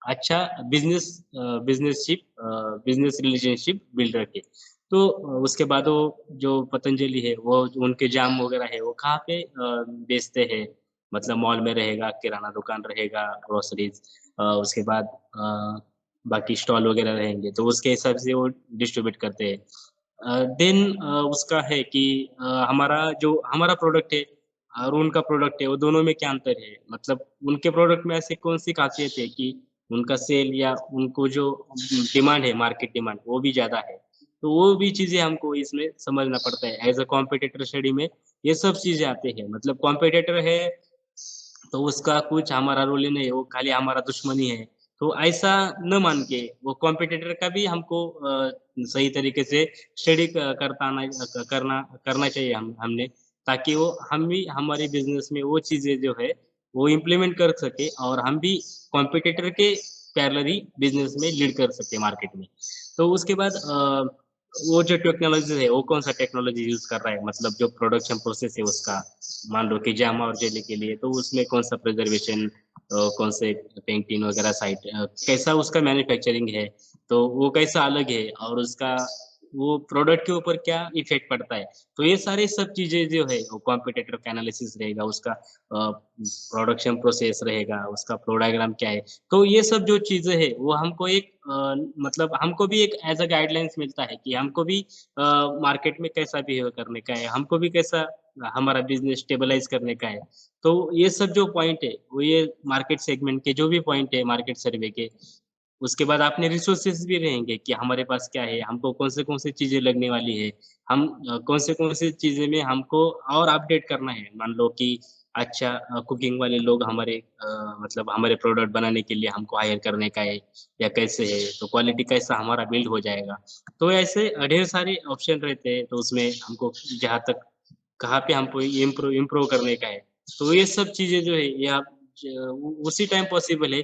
अच्छा बिज़नेस रिलेशनशिप बिल्ड रखे। तो उसके बाद वो जो पतंजलि है, वो उनके जाम वगैरह है, वो कहाँ पे बेचते हैं? मतलब मॉल में रहेगा, किराना दुकान रहेगा, ग्रोसरीज़ उसके बाद बाकी स्टॉल वगैरह रहेंगे, तो उसके हिसाब से वो डिस्ट्रीब्यूट करते हैं। देन उसका है कि हमारा प्रोडक्ट है और उनका प्रोडक्ट है, वो दोनों में क्या अंतर है? मतलब उनके प्रोडक्ट में ऐसी कौन-सी ख़ासियत है कि उनका सेल या उनको जो डिमांड है, मार्केट डिमांड, वो भी ज़्यादा है। तो वो भी चीज़ें हमको इसमें समझना पड़ता है। एज़ अ कॉम्पिटिटर स्टडी में ये सब चीज़ें आते हैं। मतलब कॉम्पिटिटर है, तो उसका कुछ हमारा रोल ही नहीं है, वो खाली हमारा दुश्मन ही है। तो ऐसा न मान के वो कॉम्पिटिटर का भी हमको सही तरीके से स्टडी क करता आना क करना करना चाहिए हमने, ताकि वो हम भी हमारे बिज़नेस में वो चीज़ें जो है, वो इम्प्लीमेंट कर सकें और हम भी कॉम्पिटिटर के पैरेलल ही बिज़नेस में लीड कर सकें मार्केट में। तो उसके बाद वो जो टेक्नोलॉज़ी है, वो कौन-सा टेक्नोलॉज़ी यूज़ कर रहा है, मतलब जो प्रोडक्शन प्रोसेस है उसका, मान लो कि जामा और जेली के लिए, तो उसमें कौन-सा प्रिज़र्वेशन कौन से पेंटिंग वगैरह साइट कैसा उसका मैन्युफैक्चरिंग है, तो वो कैसा अलग है और उसका वो प्रोडक्ट के ऊपर क्या इफ़ेक्ट पड़ता है। तो ये सारी सब चीज़ें जो है, वो कॉम्पिटिटर का एनालिसिस रहेगा, उसका प्रोडक्शन प्रोसेस रहेगा, उसका फ्लो डायग्राम क्या है। तो ये सब जो चीज़ें हैं, वो हमको एक मतलब हमको भी एक एज़ अ गाइडलाइंस मिलता है कि हमको भी मार्केट में कैसा बिहेव करने का है, हमको भी कैसा हमारा बिज़नेस स्टेबलाइज़ करने का है। तो ये सब जो पॉइंट है, वो ये मार्केट सेगमेंट के जो भी पॉइंट है मार्केट सर्वे के, उसके बाद अपने रिसोर्सेज़ भी रहेंगे कि हमारे पास क्या है, हमको कौन से चीज़ें लगने वाली है, हम कौन से चीज़ें में हमको और अपडेट करना है। मान लो कि अच्छा कुकिंग वाले लोग हमारे मतलब हमारे प्रोडक्ट बनाने के लिए हमको हायर करने का है या कैसे है, तो क्वालिटी कैसा हमारा बिल्ड हो जाएगा। तो ऐसे ढेर सारे ऑप्शन रहते हैं, तो उसमें हमको जहाँ तक कहाँ पे हमको इम्प्रूव करने का है। तो ये सब चीजें जो है ये आप उसी टाइम पॉसिबल है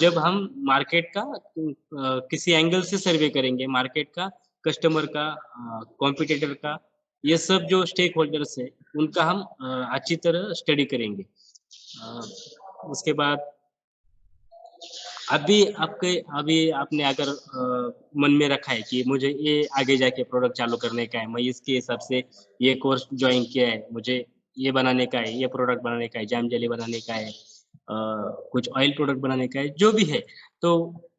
जब हम मार्केट का किसी एंगल से सर्वे करेंगे, मार्केट का, कस्टमर का, कॉम्पिटिटर का, ये सब जो स्टेक होल्डर्स है उनका हम अच्छी तरह स्टडी करेंगे। उसके बाद अभी आपने अगर मन में रखा है कि मुझे ये आगे जाके प्रोडक्ट चालू करने का है, मैं इसके हिसाब से ये कोर्स ज्वाइन किया है, मुझे ये बनाने का है, ये प्रोडक्ट बनाने का है, जैम जेली बनाने का है, कुछ ऑयल प्रोडक्ट बनाने का है, जो भी है, तो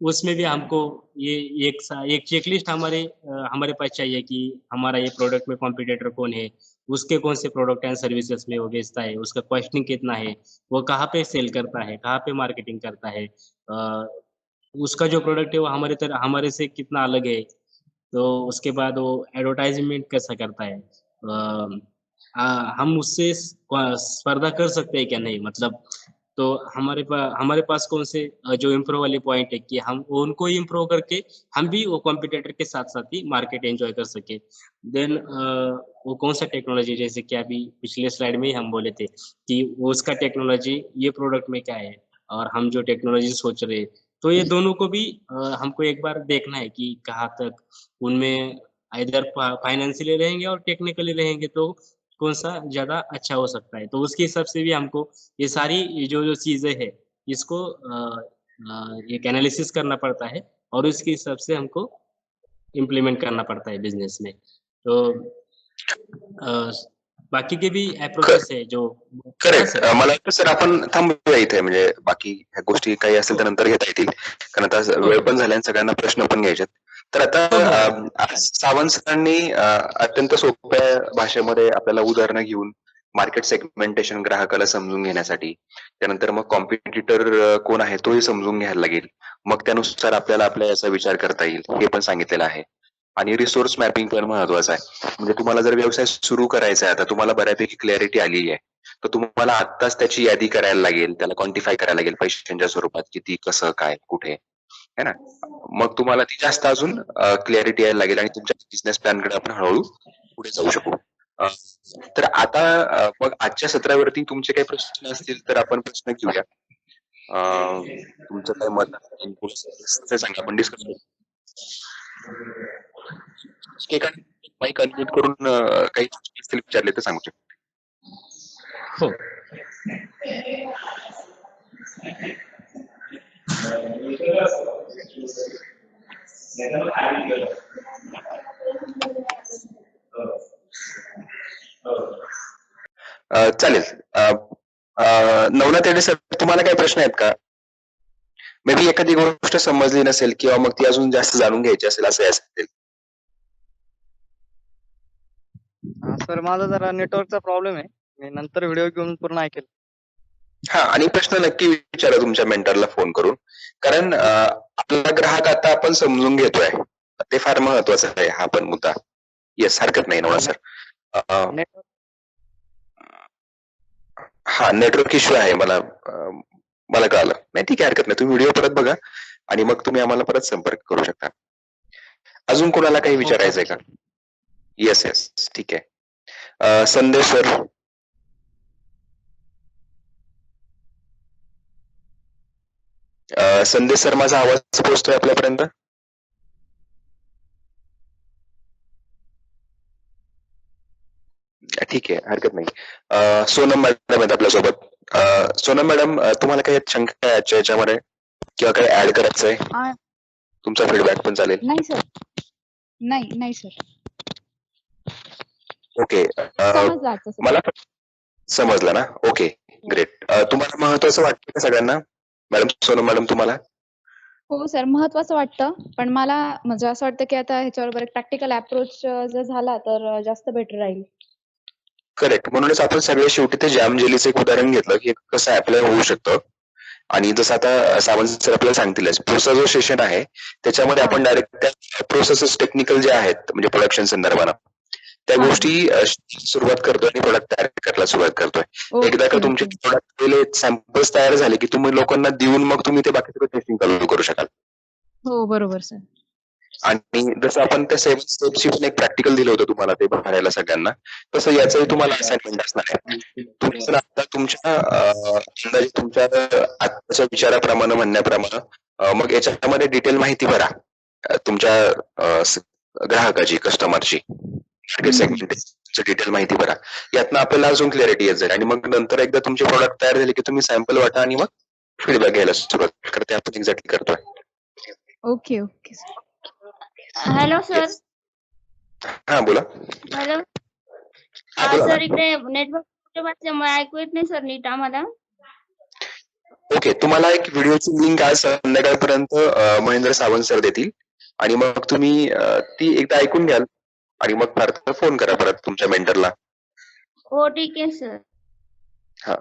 उसमें भी हमको ये एक चेकलिस्ट हमारे पास चाहिए कि हमारा ये प्रोडक्ट में कॉम्पिटिटर कौन है, उसके कौन से प्रोडक्ट एंड सर्विसेज में वो बेचता है, उसका कॉस्टिंग कितना है, वो कहाँ पे सेल करता है, कहाँ पे मार्केटिंग करता है, उसका जो प्रोडक्ट है वो हमारे से कितना अलग है, तो उसके बाद वो एडवर्टाइजमेंट कैसा करता है, हम उससे स्पर्धा कर सकते हैं क्या नहीं, मतलब तो हमारे पास कौन से जो इम्प्रूव वाले पॉइंट है कि हम उनको इम्प्रूव करके हम भी वो कॉम्पिटिटर के साथ साथ ही मार्केट एंजॉय कर सके। देन वो कौन सा टेक्नोलॉजी, जैसे कि अभी पिछले स्लाइड में ही हम बोले थे कि वो उसका टेक्नोलॉजी ये प्रोडक्ट में क्या है और हम जो टेक्नोलॉजी सोच रहे हैं, तो ये दोनों को भी हमको एक बार देखना है कि कहाँ तक उनमें इधर फाइनेंशियली रहेंगे और टेक्निकली रहेंगे तो कौन सा ज्यादा अच्छा हो सकता है। तो उसके हिसाब से भी हमको ये सारी जो चीजें है इसको एक एनालिसिस करना पड़ता है और उसके हिसाब से हमको इम्प्लीमेंट करना पड़ता है बिजनेस में। तो बाकी के भी अप्रोचेस है जो करेक्ट। मला वाटतं सर आपण थांबूया इथे, म्हणजे बाकी ह्या गोष्टी काही असेल तर नंतर घेता येतील, कारण आता वेळ पण झाला आणि सगळ्यांना प्रश्न पण घ्यायचे। तर आता सावंत सरांनी अत्यंत सोप्या भाषेमध्ये आपल्याला उदाहरणं घेऊन मार्केट सेगमेंटेशन ग्राहकाला समजून घेण्यासाठी, त्यानंतर मग कॉम्पिटिटर कोण आहे तोही समजून घ्यायला लागेल, मग त्यानुसार आपल्याला आपल्या याचा विचार करता येईल हे पण सांगितलेलं आहे। आणि रिसोर्स मॅपिंग पण महत्वाचं आहे, म्हणजे तुम्हाला जर व्यवसाय सुरू करायचा आहे, आता तुम्हाला बऱ्यापैकी क्लॅरिटी आलेली आहे, तर तुम्हाला आत्ताच त्याची यादी करायला लागेल, त्याला क्वांटिफाय करायला लागेल पैशांच्या स्वरूपात, किती, कसं, काय, कुठे, है ना? मग तुम्हाला ती जास्त अजून क्लॅरिटी यायला लागेल आणि तुमच्या बिझनेस प्लॅनकडे आपण हळूहळू पुढे जाऊ शकू। तर आता मग आजच्या सत्रावरती तुमचे काही प्रश्न असतील तर आपण प्रश्न घेऊया। तुमचं काय मत आहे सांगा, आपण डिस्कस करू। माईक अनम्यूट करून काही असतील विचारले तर सांगू शकतो। हो, चालेल। नवनाथ येडे सर, तुम्हाला काही प्रश्न आहेत का? मे बी एखादी गोष्ट समजली नसेल किंवा मग ती अजून जास्त जाणून घ्यायची असेल असं असेल। सर माझा जरा नेटवर्कचा प्रॉब्लेम आहे, मी नंतर व्हिडिओ घेऊन पूर्ण ऐकेल। हा, आणि प्रश्न नक्की विचारा तुमच्या मेंटरला फोन करून, कारण आपला ग्राहक आता आपण समजून घेतोय, ते फार महत्वाचं आहे हा पण मुद्दा। येस, हरकत नाही नवनाथ सर। हा, नेटवर्क इश्यू आहे, मला कळालं, नाही ठीक आहे, हरकत नाही, तुम्ही व्हिडिओ परत बघा आणि मग तुम्ही आम्हाला परत संपर्क करू शकता। अजून कोणाला काही विचारायचंय का? येस येस, ठीक आहे। संदेश सर, संदेश सर, माझा आवाज पोहोचतोय आपल्यापर्यंत? ठीक आहे, हरकत नाही। सोनम मॅडम आहेत आपल्यासोबत। सोनम मॅडम, तुम्हाला काही शंका आहे आजच्या याच्यामध्ये किंवा काही ऍड करायचंय? तुमचा फीडबॅक पण चालेल। नाही सर, नाही सर, ओके, मला समजलं ना? Okay, great. तुम्हाला महत्वाचं वाटतं का सगळ्यांना? मॅडम, सोनम मॅडम, तुम्हाला? हो सर, महत्वाचं वाटतं, पण मला म्हणजे असं वाटतं की आता ह्याच्यावर एक प्रॅक्टिकल अप्रोच जर झाला तर जास्त बेटर राहील। करेक्ट, म्हणूनच आपण सगळे शेवटी ते जॅम जेलीचं एक उदाहरण घेतलं की कसं अप्लाय होऊ शकतं। आणि जसं आता सावंत सर आपल्याला सांगतीलच, पुढचा जो सेशन आहे त्याच्यामध्ये आपण डायरेक्ट त्या प्रोसेसेस टेक्निकल जे आहेत म्हणजे प्रोडक्शन संदर्भानं त्या गोष्टी सुरुवात करतोय आणि प्रोडक्ट तयार करायला सुरुवात करतोय। एकदा का तुमचे प्रोडक्ट सॅम्पल्स तयार झाले की तुम्ही लोकांना देऊन मग तुम्ही ते बाकी सगळं टेस्टिंग करू शकाल। हो, बरोबर सर। आणि जसं आपण त्या 7 स्टेप्सची पण एक प्रॅक्टिकल दिलं होतं तुम्हाला ते भरायला सगळ्यांना, तसं याचंही तुम्हाला असाइनमेंट असणार आहे. तुम्ही जर आता तुमच्या अंदाजे तुमच्या आत्ताच्या विचाराप्रमाणे म्हणण्याप्रमाणे मग याच्यामध्ये डिटेल माहिती भरा तुमच्या ग्राहकाची, कस्टमरची, मार्केट सेगमेंटची डिटेल माहिती भरा. यातनं आपल्याला अजून क्लॅरिटी येत जाईल आणि मग नंतर एकदा तुमचे प्रोडक्ट तयार झाले की तुम्ही सॅम्पल वाटा आणि मग फीडबॅक घ्यायला सुरुवात करते. आपण एक्झॅक्टली करतोय. Okay okay hello sir. हा बोला. हॅलो बोला सर, ना. इकडे नेटवर्क असल्यामुळे ऐकू येत नाही सर नीट आम्हाला. ओके, तुम्हाला एक व्हिडिओची लिंक आज संध्याकाळपर्यंत महेंद्र सावंत सर देतील आणि मग तुम्ही ती एकदा ऐकून घ्याल आणि मग परत फोन करा परत तुमच्या मेंटरला. हो ठीक आहे सर. हा.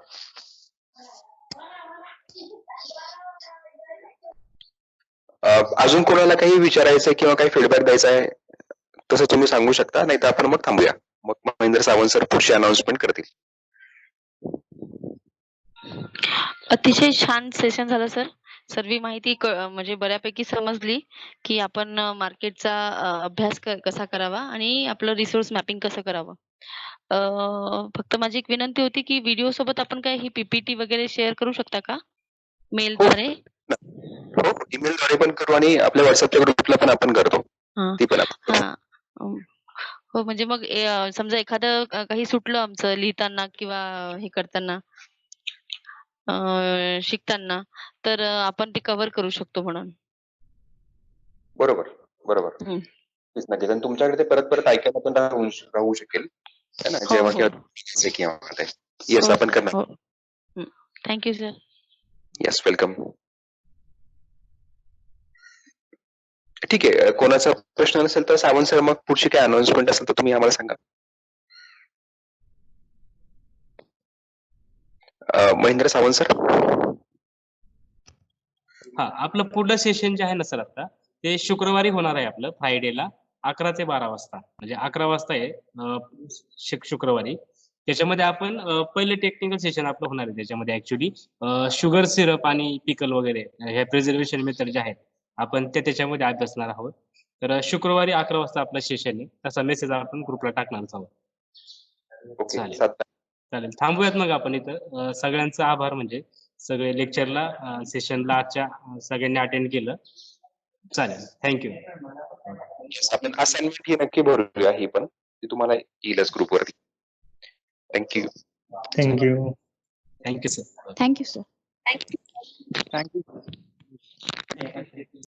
अजून कोणाला काही विचारायचं किंवा काही फीडबॅक द्यायचा आहे तसं तुम्ही सांगू शकता, नाही तर आपण मग थांबूया. मग महेंद्र सावंत सर पुढची अनाउन्समेंट करतील. अतिशय छान सेशन झालं सर. सर्व माहिती म्हणजे बऱ्यापैकी समजली की आपण मार्केटचा अभ्यास कसा करावा आणि आपलं रिसोर्स मॅपिंग कसं करावं. फक्त माझी एक विनंती होती की व्हिडिओ सोबत आपण काय ही पीपीटी वगैरे शेअर करू शकता का मेलद्वारे? हो, ईमेलद्वारे पण करू आणि आपल्या व्हॉट्सअपच्या ग्रुपला पण आपण करतो. ती पण आपण करू. हो, म्हणजे मग समजा एखादं काही सुटलं आमचं लिहिताना किंवा हे करताना शिकताना, तर आपण ते कव्हर करू शकतो म्हणून. बरोबर बरोबर. तेच नक्कीच. आणि तुमच्याकडे ते परत परत ऐकायला पण राहू शकेल है ना, जेव्हा किंवा ते. येस, आपण करणार. Thank you sir. Yes, welcome. ठीक आहे, कोणाचा प्रश्न नसेल तर सावंत सर मग पुढची काय अनाउन्समेंट असेल तर तुम्ही आम्हाला सांगा. महेंद्र सावंत सर. हा, आपलं पुढलं सेशन जे आहे ना सर आता ते शुक्रवारी होणार आहे आपलं फ्रायडेला 11 ते 12 वाजता. म्हणजे 11 वाजता आहे शुक्रवारी. त्याच्यामध्ये आपण पहिले टेक्निकल सेशन आपलं होणार आहे. त्याच्यामध्ये ऍक्च्युली शुगर सिरप आणि पिकल वगैरे ह्या प्रिझर्वेशन मेथड जे आहेत आपण त्याच्यामध्ये अभ्यासणार आहोत. तर शुक्रवारी 11 वाजता आपलं सेशन आहे. तसा मेसेज आपण ग्रुपला टाकणारच आहोत. चालेल चालेल, थांबूयात मग आपण इथं. सगळ्यांचा आभार, म्हणजे सगळे लेक्चरला सेशनला आजच्या सगळ्यांनी अटेंड केलं. चालेल, थँक्यू. आपण असाइनमेंट ही नक्की भरूया, ही पण ती तुम्हाला येईलच ग्रुपवरती. Thank you. Thank you. Thank you sir. Thank you sir. Thank you.